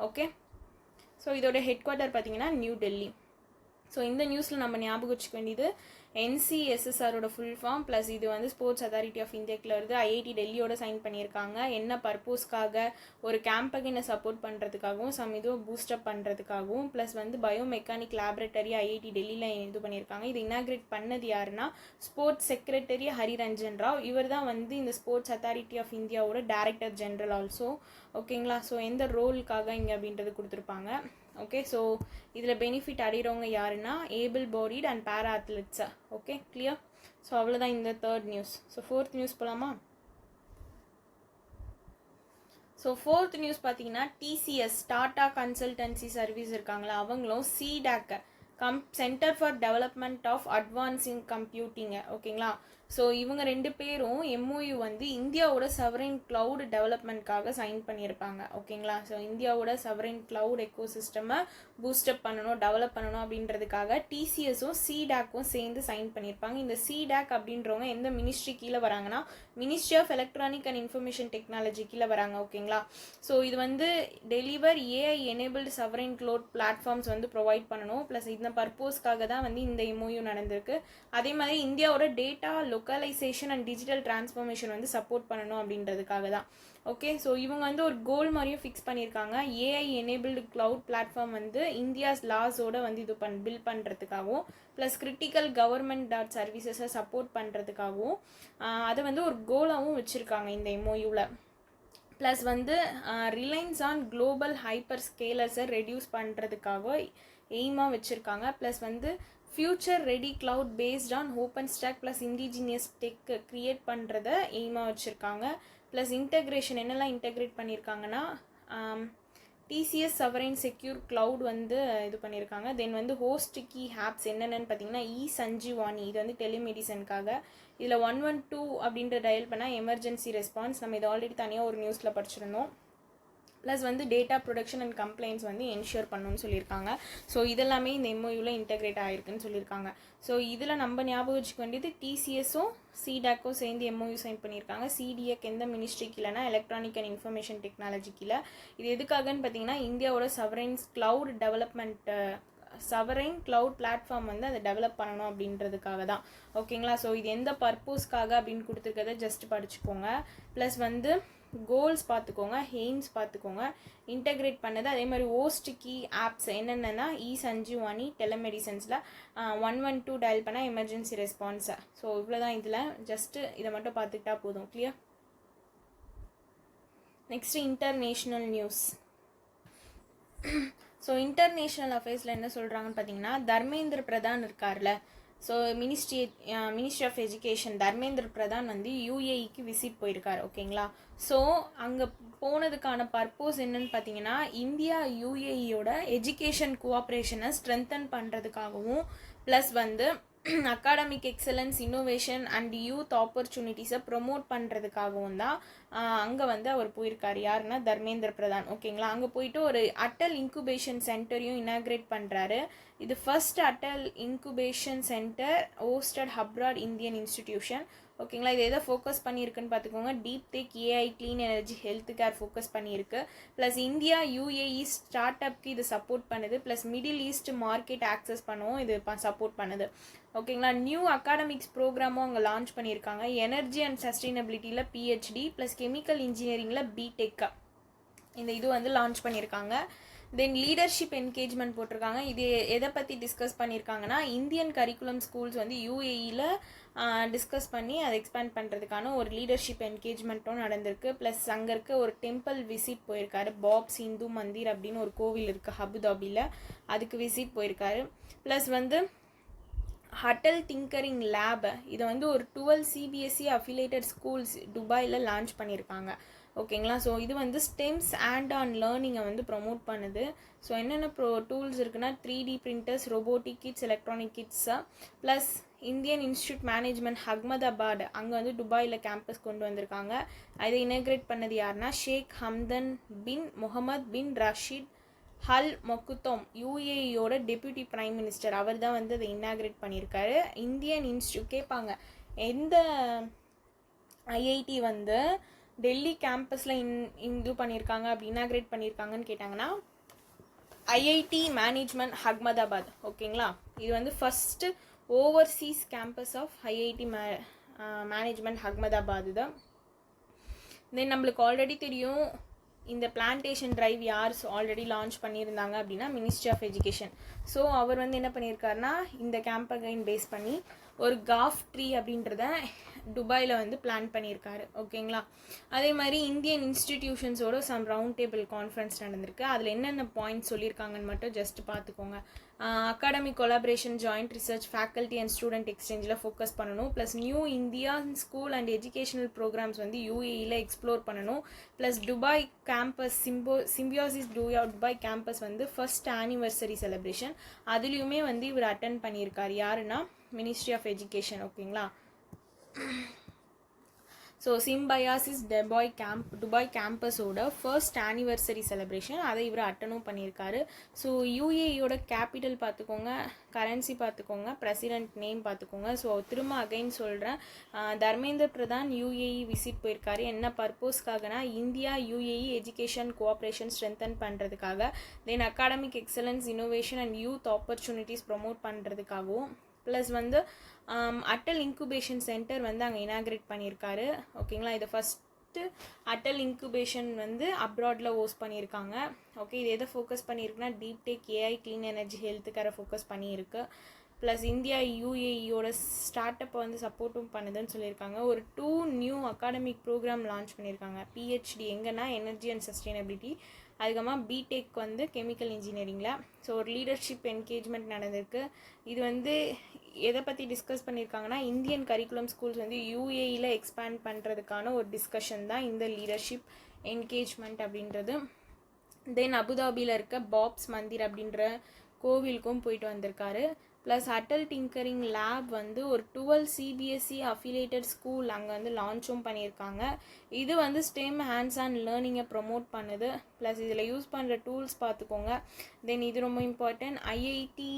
ஓகே, ஸோ இதோட ஹெட் குவார்ட்டர் பார்த்தீங்கன்னா நியூ டெல்லி. ஸோ இந்த நியூஸில் நம்ம ஞாபகம் வச்சுக்க வேண்டியது NCSSRோட ஃபுல் ஃபார்ம் ப்ளஸ் இது வந்து ஸ்போர்ட்ஸ் அத்தாரிட்டி ஆஃப் இந்தியாக்கில் இருந்து IIT டெல்லியோட சைன் பண்ணியிருக்காங்க. என்ன பர்பஸ்க்காக, ஒரு கேம்பகினை சப்போர்ட் பண்ணுறதுக்காகவும் இதுவும் பூஸ்டப் பண்ணுறதுக்காகவும் ப்ளஸ் வந்து பயோமெக்கானிக் லேபரேட்டரி IIT டெல்லியில் இது பண்ணியிருக்காங்க. இது இனாக்ரேட் பண்ணது யாருன்னா ஸ்போர்ட்ஸ் செக்ரட்டரி ஹரிரஞ்சன் ராவ். இவர் தான் வந்து இந்த ஸ்போர்ட்ஸ் அத்தாரிட்டி ஆஃப் இந்தியாவோட டைரக்டர் ஜெனரல் ஆல்சோ. ஓகேங்களா. ஸோ எந்த ரோலுக்காக இங்கே அப்படின்றது கொடுத்துருப்பாங்க. ஓகே. ஸோ இதில் பெனிஃபிட் அடைகிறவங்க யாருன்னா ஏபிள் பாடிட் அண்ட் பேரா அத்லெட்ஸா. Okay, clear. ஸோ அவ்வளோதான் இந்த third news. So fourth news போகலாமா? ஸோ ஃபோர்த் நியூஸ் பார்த்தீங்கன்னா TCS டாடா கன்சல்டன்சி சர்வீஸ் இருக்காங்களா, அவங்களும் CDAC centre for development of advancing கம்ப்யூட்டிங்க. ஓகேங்களா. ஸோ இவங்க 2 பேரும் MOU வந்து இந்தியாவோட சவரின் கிளவுட் டெவலப்மெண்ட்காக சைன் பண்ணியிருப்பாங்க. ஓகேங்களா. ஸோ இந்தியாவோட சவரின் கிளவுட் எக்கோசிஸ்டமை பூஸ்டப் பண்ணணும், டெவலப் பண்ணணும் அப்படின்றதுக்காக TCSும் CDACும் சேர்ந்து சைன் பண்ணியிருப்பாங்க. இந்த CDAC அப்படின்றவங்க எந்த மினிஸ்ட்ரி கீழே வராங்கன்னா ministry of electronic and information technology கீழே வராங்க. ஓகேங்களா. ஸோ இது வந்து deliver AI enabled sovereign cloud platforms வந்து ப்ரொவைட் பண்ணணும். ப்ளஸ் இந்த பர்பஸ்க்காக தான் வந்து இந்த MOU நடந்திருக்கு. அதே மாதிரி இந்தியாவோட டேட்டா லொக்கலைசேஷன் அண்ட் டிஜிட்டல் டிரான்ஸ்ஃபர்மேஷன் வந்து சப்போர்ட் பண்ணணும் அப்படின்றதுக்காக தான். ஓகே. ஸோ இவங்க வந்து ஒரு கோல் மாதிரியும் ஃபிக்ஸ் பண்ணியிருக்காங்க. AI எனேபிள்டு கிளவுட் பிளாட்ஃபார்ம் வந்து இந்தியாஸ் லாஸோட வந்து இது பில்ட் பண்ணுறதுக்காகவும் ப்ளஸ் கிரிட்டிக்கல் கவர்மெண்ட் சர்வீசஸை சப்போர்ட் பண்ணுறதுக்காகவும் அதை வந்து ஒரு கோலாகவும் வச்சுருக்காங்க இந்த MOUவில். ப்ளஸ் வந்து ரிலையன்ஸ் ஆன் குளோபல் ஹைப்பர் ஸ்கேலர்ஸை ரெடியூஸ் பண்ணுறதுக்காக எய்மாக வச்சுருக்காங்க. ப்ளஸ் வந்து future ready cloud based on open stack plus indigenous tech create பண்ணுறத எய்மாக வச்சுருக்காங்க. ப்ளஸ் இன்டெக்ரேஷன் என்னெல்லாம் இன்டெக்ரேட் பண்ணியிருக்காங்கன்னா TCS சவரைன் செக்யூர் கிளவுட் வந்து இது பண்ணியிருக்காங்க. தென் வந்து ஹோஸ்ட் கீ ஆப்ஸ் என்னென்னு பார்த்தீங்கன்னா சஞ்சீவானி, இது வந்து டெலிமெடிசனுக்காக. இதில் 112 அப்படின்ற டயல் பண்ணால் எமர்ஜென்சி ரெஸ்பான்ஸ். நம்ம இது ஆல்ரெடி தனியாக ஒரு நியூஸில் படிச்சிருந்தோம். ப்ளஸ் வந்து டேட்டா ப்ரொடக்ஷன் அண்ட் கம்ப்ளைண்ட்ஸ் வந்து என்ஷூர் பண்ணணும்னு சொல்லியிருக்காங்க. ஸோ இதெல்லாமே இந்த MOUவில் இன்டெகிரேட் ஆகிருக்குன்னு சொல்லியிருக்காங்க. ஸோ இதில் நம்ம ஞாபகம் வச்சுக்க வேண்டியது TCSும் CDACும் சேர்ந்து MOU சைன் பண்ணியிருக்காங்க. CDAC எந்த மினிஸ்ட்ரிக்கு இல்லைனா எலக்ட்ரானிக் அண்ட் இன்ஃபர்மேஷன் டெக்னாலஜிக்கு இல்லை. இது எதுக்காகன்னு பார்த்தீங்கன்னா இந்தியாவோட சவரைன் கிளவுட் டெவலப்மெண்ட் சவரைன் கிளவுட் பிளாட்ஃபார்ம் வந்து அதை டெவலப் பண்ணணும் அப்படின்றதுக்காக தான். ஓகேங்களா. ஸோ இது எந்த பர்பஸ்க்காக அப்படின்னு கொடுத்துருக்கத ஜஸ்ட் படிச்சுக்கோங்க. ப்ளஸ் வந்து கோல்ஸ் பார்த்துக்கோங்க, எய்ம்ஸ் பார்த்துக்கோங்க, இன்டெகிரேட் பண்ணது. அதே மாதிரி ஹோஸ்ட் கீ ஆப்ஸ் என்னென்னா சஞ்சீவானி டெலிமெடிசன்ஸில் 112 டயல் பண்ணால் எமர்ஜென்சி ரெஸ்பான்ஸை. ஸோ இவ்வளோதான். இதில் ஜஸ்ட்டு இதை மட்டும் பார்த்துக்கிட்டா போதும். Clear. Next international news. So international அஃபேர்ஸில் என்ன சொல்கிறாங்கன்னு பார்த்தீங்கன்னா தர்மேந்திர பிரதான் இருக்கார்ல, so ministry of education Dharmendra Pradhan வந்து UAEக்கு விசிட் போயிருக்கார். ஓகேங்களா. ஸோ அங்கே போனதுக்கான பர்பஸ் என்னன்னு பார்த்தீங்கன்னா இந்தியா UAEயோட எஜுகேஷன் கோஆப்ரேஷனை ஸ்ட்ரென்தன் பண்ணுறதுக்காகவும் ப்ளஸ் வந்து academic excellence, innovation and youth ஆப்பர்ச்சுனிட்டிஸை ப்ரொமோட் பண்ணுறதுக்காகவும் தான் அங்கே வந்து அவர் போயிருக்கார். யாருன்னா தர்மேந்திர பிரதான். ஓகேங்களா. அங்கே போயிட்டு ஒரு அட்டல் இன்குபேஷன் சென்டரையும் இனாக்ரேட் பண்ணுறாரு. இது first Atal incubation centre hosted abroad Indian institution. ஓகேங்களா. இது எதை ஃபோக்கஸ் பண்ணியிருக்குன்னு பார்த்துக்கோங்க. Deep tech, AI, clean energy, health care focus பண்ணியிருக்கு. ப்ளஸ் இந்தியா UAE ஸ்டார்ட் அப்க்கு இது சப்போர்ட் பண்ணுது. Plus middle east market access பண்ணவும் இது சப்போர்ட் பண்ணுது. ஓகேங்களா. நியூ அகாடமிக்ஸ் ப்ரோக்ராமும் அங்கே லான்ச் பண்ணியிருக்காங்க. எனர்ஜி அண்ட் சஸ்டைனபிலிட்டியில் PhD ப்ளஸ் கெமிக்கல் இன்ஜினியரிங்கில் BTech இந்த இது வந்து லான்ச் பண்ணியிருக்காங்க. தென் லீடர்ஷிப் என்கேஜ்மெண்ட் போட்டிருக்காங்க. இது எதை பற்றி டிஸ்கஸ் பண்ணியிருக்காங்கன்னா இந்தியன் கரிக்குலம் ஸ்கூல்ஸ் வந்து UAEயில் டிஸ்கஸ் பண்ணி அதை எக்ஸ்பேண்ட் பண்ணுறதுக்கான ஒரு லீடர்ஷிப் என்கேஜ்மெண்ட்டும் நடந்திருக்கு. ப்ளஸ் அங்கே இருக்க ஒரு டெம்பிள் விசிட் போயிருக்காரு. பாப்ஸ் இந்து மந்திர் அப்படின்னு ஒரு கோவில் இருக்குது அபுதாபியில், அதுக்கு விசிட் போயிருக்காரு. ப்ளஸ் வந்து ஹட்டல் திங்கரிங் லேப் இதை வந்து ஒரு 12 CBSE அஃபிலேட்டட் ஸ்கூல்ஸ் துபாயில் லான்ச் பண்ணியிருக்காங்க. ஓகேங்களா. ஸோ இது வந்து ஸ்டெம்ஸ் அண்ட் ஆன் லேர்னிங்கை வந்து ப்ரொமோட் பண்ணுது. ஸோ என்னென்ன டூல்ஸ் இருக்குன்னா 3D printers, robotic kits, electronic கிட்ஸா plus Indian institute management Ahmedabad அங்கே வந்து துபாயில் கேம்பஸ் கொண்டு வந்திருக்காங்க. அதை இனாக்ரேட் பண்ணது யாருன்னா ஷேக் ஹம்தன் பின் முகமது பின் ரஷீத் ஹல் மொக்குத்தோம், UAEயோட டெப்யூட்டி பிரைம் மினிஸ்டர். அவர் தான் வந்து அதை இனாக்ரேட் பண்ணியிருக்காரு. இந்தியன் இன்ஸ்டியூட் கேட்பாங்க எந்த IIT வந்து டெல்லி கேம்பஸில் இது பண்ணியிருக்காங்க அப்படி இனாக்ரேட் பண்ணியிருக்காங்கன்னு கேட்டாங்கன்னா IIT மேனேஜ்மெண்ட் அகமதாபாத். ஓகேங்களா. இது வந்து first overseas campus of IIT management Ahmedabad தான். தென் நம்மளுக்கு ஆல்ரெடி தெரியும் இந்த பிளான்டேஷன் ட்ரைவ் யார் ஆல்ரெடி லான்ச் பண்ணியிருந்தாங்க அப்படின்னா மினிஸ்ட்ரி ஆஃப் எஜுகேஷன். ஸோ அவர் வந்து என்ன பண்ணியிருக்காருனா இந்த கேம்பகைன் பேஸ் பண்ணி ஒரு காஃப் ட்ரீ அப்படின்றத துபாயில் வந்து பிளான் பண்ணியிருக்காரு. ஓகேங்களா. அதே மாதிரி இந்தியன் இன்ஸ்டிடியூஷன்ஸோட சம் ரவுண்ட் டேபிள் கான்ஃபரன்ஸ் நடந்திருக்கு. அதில் என்னென்ன பாயிண்ட்ஸ் சொல்லியிருக்காங்கன்னு மட்டும் ஜஸ்ட் பார்த்துக்கோங்க. Academic collaboration, joint research, faculty and student எக்ஸ்சேஞ்சில் ஃபோக்கஸ் பண்ணணும். Plus new India school and educational programmes வந்து யூஏஇயில் எக்ஸ்ப்ளோர் பண்ணணும். Plus Dubai campus Symbiosis Dubai campus வந்து ஃபர்ஸ்ட் ஆனிவர்சரி செலிப்ரேஷன் அதுலேயுமே வந்து இவர் அட்டன் பண்ணியிருக்கார். யாருன்னா மினிஸ்ட்ரி ஆஃப் எஜுகேஷன். ஓகேங்களா. ஸோ சிம்பயாசிஸ் துபாய் கேம்பஸோட ஃபர்ஸ்ட் ஆனிவர்சரி செலிப்ரேஷன் அதை இவர் அட்டனும் பண்ணியிருக்காரு. ஸோ யூஏஇயோட கேபிட்டல் பார்த்துக்கோங்க, கரன்சி பார்த்துக்கோங்க, பிரசிடென்ட் நேம் பார்த்துக்கோங்க. ஸோ திரும்ப அகைன் சொல்கிறேன், தர்மேந்திர பிரதான் யூஏஇ விசிட் போயிருக்காரு. என்ன பர்பஸ்க்காகனா India UAE education cooperation strengthen பண்ணுறதுக்காக, then academic excellence, innovation and youth opportunities promote பண்ணுறதுக்காகவும், ப்ளஸ் வந்து அட்டல் இன்குபேஷன் சென்டர் வந்து அங்கே இனாக்ரேட் பண்ணியிருக்காரு. ஓகேங்களா. இதை ஃபஸ்ட்டு அட்டல் இன்குபேஷன் வந்து அப்ராடில் ஹோஸ்ட் பண்ணியிருக்காங்க. ஓகே. இது எதை ஃபோக்கஸ் பண்ணியிருக்குன்னா deep tech, AI, clean energy, ஹெல்த்துக்கார ஃபோக்கஸ் பண்ணியிருக்கு. ப்ளஸ் இந்தியா யூஏஇயோட ஸ்டார்ட் அப்பை வந்து சப்போர்ட்டும் பண்ணுதுன்னு சொல்லியிருக்காங்க. ஒரு 2 நியூ அகாடமிக் ப்ரோக்ராம் லான்ச் பண்ணியிருக்காங்க. பிஹெச்டி எங்கன்னா எனர்ஜி அண்ட் சஸ்டைனபிலிட்டி, அதுக்கப்புறமா பிடெக் வந்து கெமிக்கல் இன்ஜினியரிங்கில். ஸோ ஒரு லீடர்ஷிப் என்கேஜ்மெண்ட் நடந்திருக்கு. இது வந்து எதை பற்றி டிஸ்கஸ் பண்ணியிருக்காங்கன்னா இந்தியன் கரிக்குலம் ஸ்கூல்ஸ் வந்து யூஏஇயில் எக்ஸ்பேண்ட் பண்ணுறதுக்கான ஒரு டிஸ்கஷன் தான் இந்த லீடர்ஷிப் என்கேஜ்மெண்ட் அப்படின்றது. தென் அபுதாபியில் இருக்க பாப்ஸ் மந்திர் அப்படின்ற கோவிலுக்கும் போயிட்டு வந்திருக்காரு. ப்ளஸ் அட்டல் டிங்கரிங் லேப் வந்து ஒரு 12 சிபிஎஸ்சி அஃபிலியேட்டட் ஸ்கூல் அங்கே வந்து லான்ச்சும் பண்ணியிருக்காங்க. இது வந்து ஸ்டெம் ஹேண்ட்ஸ் ஆன் லேர்னிங்கை ப்ரொமோட் பண்ணுது. ப்ளஸ் இதில் யூஸ் பண்ணுற டூல்ஸ் பார்த்துக்கோங்க. தென் இது ரொம்ப இம்பார்ட்டன்ட், ஐஐடி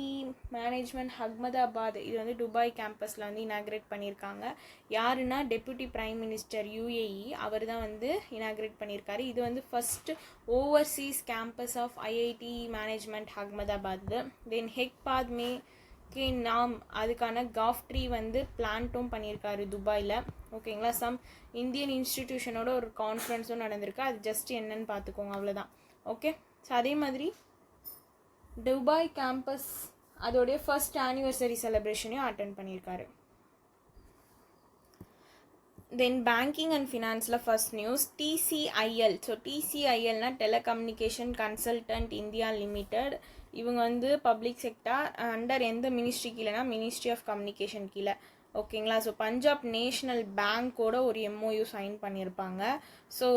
மேனேஜ்மெண்ட் அகமதாபாத் இது வந்து துபாய் கேம்பஸில் வந்து இனாக்ரேட் பண்ணியிருக்காங்க. யாருன்னா டெப்யூட்டி பிரைம் மினிஸ்டர் யூஏஇ அவர் தான் வந்து இனாக்ரேட் பண்ணியிருக்காரு. இது வந்து first overseas campus of IIT management Ahmedabad. Then ஹெக்பாத் நாம் அதுக்கான காஃப் ட்ரீ வந்து பிளான்ட்டும் பண்ணியிருக்காரு துபாயில். ஓகேங்களா. சம் இந்தியன் இன்ஸ்டிடியூஷனோட ஒரு கான்ஃபரன்ஸும் நடந்திருக்கு. அது ஜஸ்ட் என்னன்னு பார்த்துக்கோங்க, அவ்வளோதான். ஓகே. ஸோ அதே மாதிரி துபாய் கேம்பஸ் அதோடைய ஃபர்ஸ்ட் ஆனிவர்சரி செலிப்ரேஷனையும் அட்டென்ட் பண்ணியிருக்காரு. தென் பேங்கிங் அண்ட் ஃபினான்ஸில் ஃபர்ஸ்ட் நியூஸ் டிசிஐஎல். ஸோ டிசிஐஎல்னா டெலிகம்யூனிகேஷன் கன்சல்டன்ட் இந்தியா லிமிடெட். இவங்க வந்து பப்ளிக் செக்டார் அண்டர் எந்த மினிஸ்ட்ரி கீழேனா மினிஸ்ட்ரி ஆஃப் கம்யூனிகேஷன் கீழே. ஓகேங்களா. ஸோ பஞ்சாப் நேஷ்னல் பேங்க்கோட ஒரு எம்ஓயு சைன் பண்ணியிருப்பாங்க. ஸோ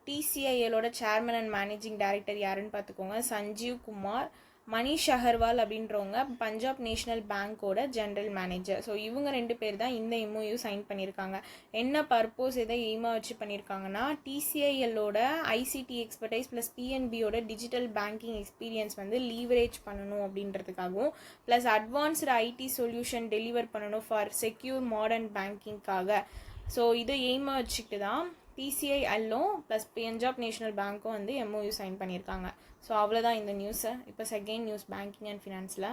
டிசிஐஎலோட சேர்மன் அண்ட் மேனேஜிங் டைரக்டர் யாருன்னு பார்த்துக்கோங்க, சஞ்சீவ் குமார். மணிஷ் அகர்வால் அப்படின்றவங்க பஞ்சாப் நேஷ்னல் பேங்க்கோட ஜென்ரல் மேனேஜர். ஸோ இவங்க 2 பேர் தான் இந்த எம்ஓயு சைன் பண்ணியிருக்காங்க. என்ன பர்பஸ் எதை எய்மாக வச்சு பண்ணியிருக்காங்கன்னா டிசிஐஎல்லோட ஐசிடி எக்ஸ்பர்டைஸ் ப்ளஸ் பிஎன்பியோட டிஜிட்டல் பேங்கிங் எக்ஸ்பீரியன்ஸ் வந்து லீவரேஜ் பண்ணணும் அப்படின்றதுக்காகவும், plus advanced IT solution deliver பண்ணணும் ஃபார் செக்யூர் மாடர்ன் பேங்கிங்காக. ஸோ இதை எய்மாக வச்சுக்கிட்டு தான் டிசிஐஎல்லும் ப்ளஸ் பஞ்சாப் நேஷ்னல் பேங்க்கும் வந்து எம்ஓயு சைன் பண்ணியிருக்காங்க. ஸோ அவ்வளோதான் இந்த நியூஸை. இப்போ செகண்ட் நியூஸ் பேங்கிங் அண்ட் ஃபினான்ஸில்.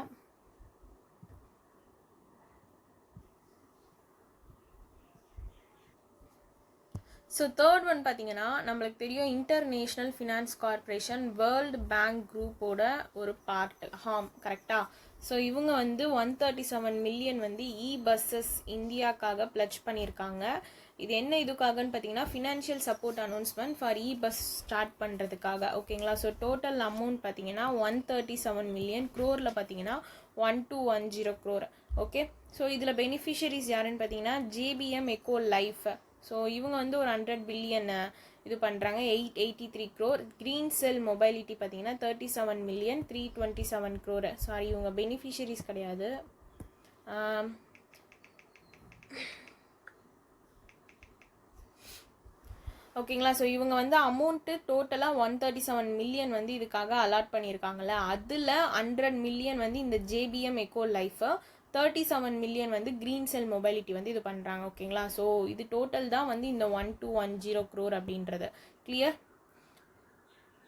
ஸோ தேர்ட் ஒன் பார்த்தீங்கன்னா நம்மளுக்கு தெரியும் international finance corporation world bank குரூப்போட ஒரு பார்ட் கரெக்டாக. ஸோ இவங்க வந்து 137 மில்லியன் வந்து பஸ்ஸஸ் இந்தியாக்காக பிளட்ஜ் பண்ணியிருக்காங்க. இது என்ன இதுக்காகன்னு பார்த்தீங்கன்னா financial support announcement for bus start பண்ணுறதுக்காக. ஓகேங்களா. ஸோ டோட்டல் அமௌண்ட் பார்த்தீங்கன்னா 137 மில்லியன், க்ரோரில் பார்த்தீங்கன்னா 1210 crore. ஓகே. ஸோ இதில் பெனிஃபிஷரிஸ் யாருன்னு பார்த்தீங்கன்னா ஜேபிஎம் எக்கோ லைஃப். ஸோ இவங்க வந்து ஒரு 100 பில்லியன் இது பண்ணுறாங்க, 883 crore. க்ரீன் செல் மொபைலிட்டி பார்த்தீங்கன்னா 37 மில்லியன் 327 crore. சாரி, இவங்க பெனிஃபிஷரிஸ் கிடையாது. ஓகேங்களா. ஸோ இவங்க வந்து அமௌண்ட்டு டோட்டலாக 137 மில்லியன் வந்து இதுக்காக அலாட் பண்ணியிருக்காங்கல்ல, அதில் 100 மில்லியன் வந்து இந்த ஜேபிஎம் எக்கோ லைஃபு, 37 மில்லியன் வந்து க்ரீன் செல் மொபைலிட்டி வந்து இது பண்ணுறாங்க. ஓகேங்களா. ஸோ இது டோட்டல் தான் வந்து இந்த 1210 crore அப்படின்றது. கிளியர்.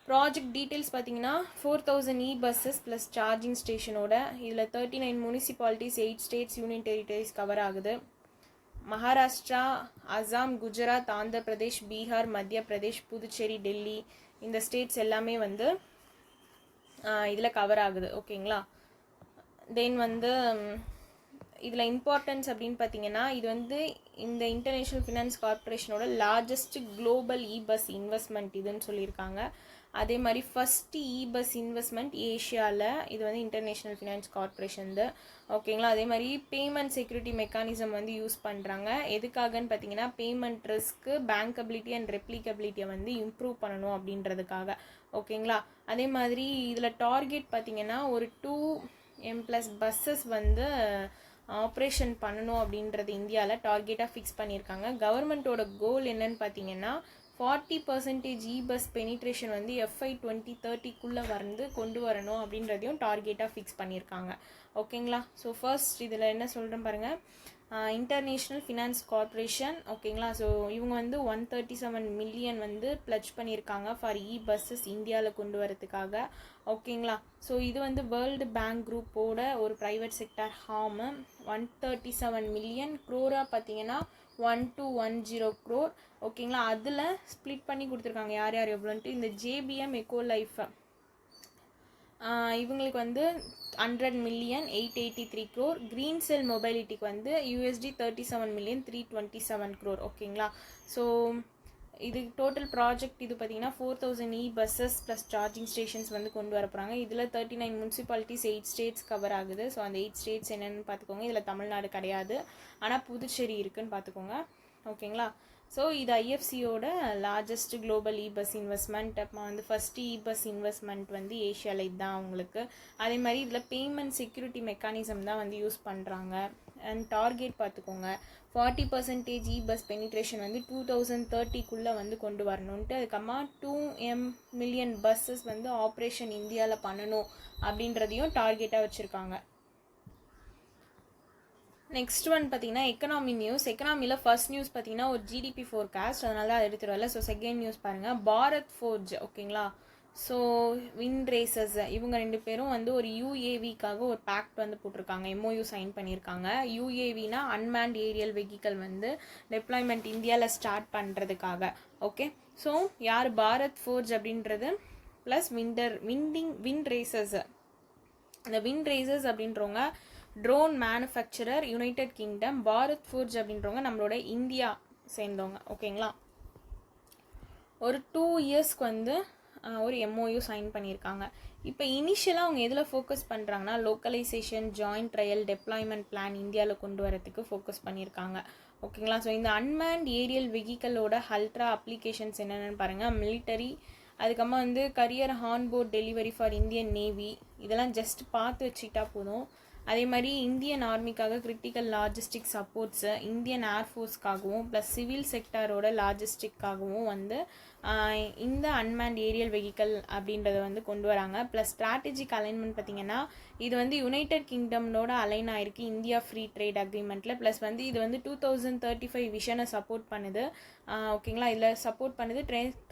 ப்ராஜெக்ட் டீட்டெயில்ஸ் பார்த்தீங்கன்னா 4000 பஸ்ஸஸ் ப்ளஸ் சார்ஜிங் ஸ்டேஷனோட இதில் 39 municipalities 8 states union territories cover ஆகுது. மகாராஷ்டிரா, அசாம், குஜராத், ஆந்திர பிரதேஷ், பீகார், மத்திய பிரதேஷ், புதுச்சேரி, டெல்லி இந்த ஸ்டேட்ஸ் எல்லாமே வந்து இதில் கவர் ஆகுது. ஓகேங்களா. தென் வந்து இதில் இம்பார்ட்டன்ஸ் அப்படின்னு பார்த்தீங்கன்னா இது வந்து இந்த இன்டர்நேஷ்னல் ஃபினான்ஸ் கார்பரேஷனோட லார்ஜஸ்ட் குளோபல் பஸ் இன்வெஸ்ட்மெண்ட் இதுன்னு சொல்லியிருக்காங்க. அதே மாதிரி ஃபஸ்ட்டு பஸ் இன்வெஸ்ட்மெண்ட் ஏஷியாவில் இது வந்து இன்டர்நேஷ்னல் ஃபினான்ஸ் கார்பரேஷன். ஓகேங்களா. அதே மாதிரி பேமெண்ட் செக்யூரிட்டி மெக்கானிசம் வந்து யூஸ் பண்ணுறாங்க. எதுக்காகன்னு பார்த்தீங்கன்னா பேமெண்ட் ரிஸ்க்கு, பேங்கபிலிட்டி அண்ட் ரெப்ளிகபிலிட்டியை வந்து இம்ப்ரூவ் பண்ணணும் அப்படின்றதுக்காக. ஓகேங்களா. அதே மாதிரி இதில் டார்கெட் பார்த்தீங்கன்னா ஒரு 2M+ பஸ்ஸஸ் வந்து ஆப்ரேஷன் பண்ணணும் அப்படின்றது இந்தியாவில் டார்கெட்டாக ஃபிக்ஸ் பண்ணியிருக்காங்க. கவர்மெண்ட்டோட கோல் என்னன்னு பார்த்தீங்கன்னா 40% பஸ் பெனிட்ரேஷன் வந்து FY 2030 வந்து கொண்டு வரணும் அப்படின்றதையும் டார்கெட்டாக ஃபிக்ஸ் பண்ணியிருக்காங்க. ஓகேங்களா. ஸோ ஃபர்ஸ்ட் இதில் என்ன சொல்கிறேன் பாருங்கள். International finance corporation. ஓகேங்களா. ஸோ இவங்க வந்து 137 மில்லியன் வந்து ப்ளட்ஜ் பண்ணியிருக்காங்க ஃபார் பஸ்ஸஸ் இந்தியாவில் கொண்டு வரதுக்காக. ஓகேங்களா. ஸோ இது வந்து வேர்ல்டு பேங்க் குரூப்போட ஒரு ப்ரைவேட் செக்டர் ஹார்மு. 137 மில்லியன் க்ரோராக பார்த்தீங்கன்னா 1210 crore. ஓகேங்களா. அதில் ஸ்ப்ளிட் பண்ணி கொடுத்துருக்காங்க யார் யார் எவ்வளோன்ட்டு. இந்த JBM எக்கோ லைஃப் இவங்களுக்கு வந்து 100 மில்லியன் 883 crore. க்ரீன் செல் மொபைலிட்டிக்கு வந்து $37 மில்லியன் 327 crore. ஓகேங்களா. ஸோ இது டோட்டல் ப்ராஜெக்ட் இது பார்த்தீங்கன்னா 4000 பஸ்ஸஸ் ப்ளஸ் சார்ஜிங் ஸ்டேஷன்ஸ் வந்து கொண்டு வர போகிறாங்க. இதில் 39 முனிசிபாலிட்டிஸ் 8 ஸ்டேட்ஸ் கவர் ஆகுது. ஸோ அந்த 8 ஸ்டேட்ஸ் என்னென்னு பார்த்துக்கோங்க. இதில் தமிழ்நாடு கிடையாது, ஆனால் புதுச்சேரி இருக்குதுன்னு பார்த்துக்கோங்க. ஓகேங்களா. ஸோ இது IFCயோட லார்ஜஸ்ட் குளோபல் பஸ் இன்வெஸ்ட்மெண்ட். அப்போ வந்து ஃபஸ்ட்டு பஸ் இன்வெஸ்ட்மெண்ட் வந்து ஏஷியாவில் இதுதான் அவங்களுக்கு. அதே மாதிரி இதில் பேமெண்ட் செக்யூரிட்டி மெக்கானிசம் தான் வந்து யூஸ் பண்ணுறாங்க. அண்ட் டார்கெட் பார்த்துக்கோங்க 40% பஸ் பெனிட்ரேஷன் வந்து 2030 வந்து கொண்டு வரணுன்ட்டு. அதுக்கப்புறமா 2M மில்லியன் பஸ்ஸஸ் வந்து ஆப்ரேஷன் இந்தியாவில் பண்ணணும் அப்படின்றதையும் டார்கெட்டாக வச்சுருக்காங்க. நெக்ஸ்ட் ஒன் பார்த்தீங்கன்னா எக்கனாமி நியூஸ். எக்கனாமியில் ஃபர்ஸ்ட் நியூஸ் பார்த்தீங்கன்னா ஒரு GDP ஃபோர்காஸ்ட், அதனால தான் எடுத்துகிட்டு வரல. ஸோ செகண்ட் நியூஸ் பாருங்கள். பாரத் ஃபோர்ஜ். ஓகேங்களா. ஸோ விண்ட் ரேசர்ஸ் இவங்க 2 பேரும் வந்து ஒரு UAVக்காக ஒரு பேக்ட் வந்து போட்டிருக்காங்க, MOU சைன் பண்ணியிருக்காங்க. UAVனா அன்மேண்ட் ஏரியல் வெஹிக்கல் வந்து டெப்ளாய்மெண்ட் இந்தியாவில் ஸ்டார்ட் பண்ணுறதுக்காக. ஓகே. ஸோ யார் பாரத் ஃபோர்ஜ் அப்படின்றது ப்ளஸ் விண்ட் ரேசர்ஸ். இந்த விண்ட் ரேசர்ஸ் அப்படின்றவங்க drone manufacturer United kingdom. Bharat forge அப்படின்றவங்க நம்மளோட இந்தியா சேர்ந்தவங்க. ஓகேங்களா. ஒரு 2 இயர்ஸ்க்கு வந்து ஒரு MOU சைன் பண்ணியிருக்காங்க. இப்போ இனிஷியலாக அவங்க எதில் ஃபோக்கஸ் பண்ணுறாங்கன்னா localisation, joint trial, deployment plan இந்தியாவில் கொண்டு வரதுக்கு ஃபோக்கஸ் பண்ணியிருக்காங்க. ஓகேங்களா. ஸோ இந்த அன்மேண்ட் ஏரியல் வெஹிக்கலோட அல்ட்ரா அப்ளிகேஷன்ஸ் என்னென்னு பாருங்கள். மிலிட்டரி, அதுக்கப்புறமா வந்து carrier onboard delivery for Indian navy, இதெல்லாம் ஜஸ்ட் பார்த்து வச்சுக்கிட்டா போதும். அதே மாதிரி இந்தியன் ஆர்மிக்காக கிரிட்டிக்கல் லாஜிஸ்டிக் சப்போர்ட்ஸு, இந்தியன் ஏர்ஃபோர்ஸ்க்காகவும் ப்ளஸ் சிவில் செக்டாரோட லாஜிஸ்டிக்காகவும் வந்து இந்த அன்மேண்ட் ஏரியல் வெஹிக்கல் அப்படின்றத வந்து கொண்டு வராங்க. ப்ளஸ் ஸ்ட்ராட்டஜிக் அலைன்மெண்ட் பார்த்திங்கன்னா இது வந்து யுனைடெட் கிங்டம்னோட அலைன் ஆயிருக்கு இந்தியா ஃப்ரீ ட்ரேட் அக்ரிமெண்ட்டில். ப்ளஸ் வந்து இது வந்து 2035 விஷனை சப்போர்ட் பண்ணுது. ஓகேங்களா. இதில் சப்போர்ட் பண்ணுது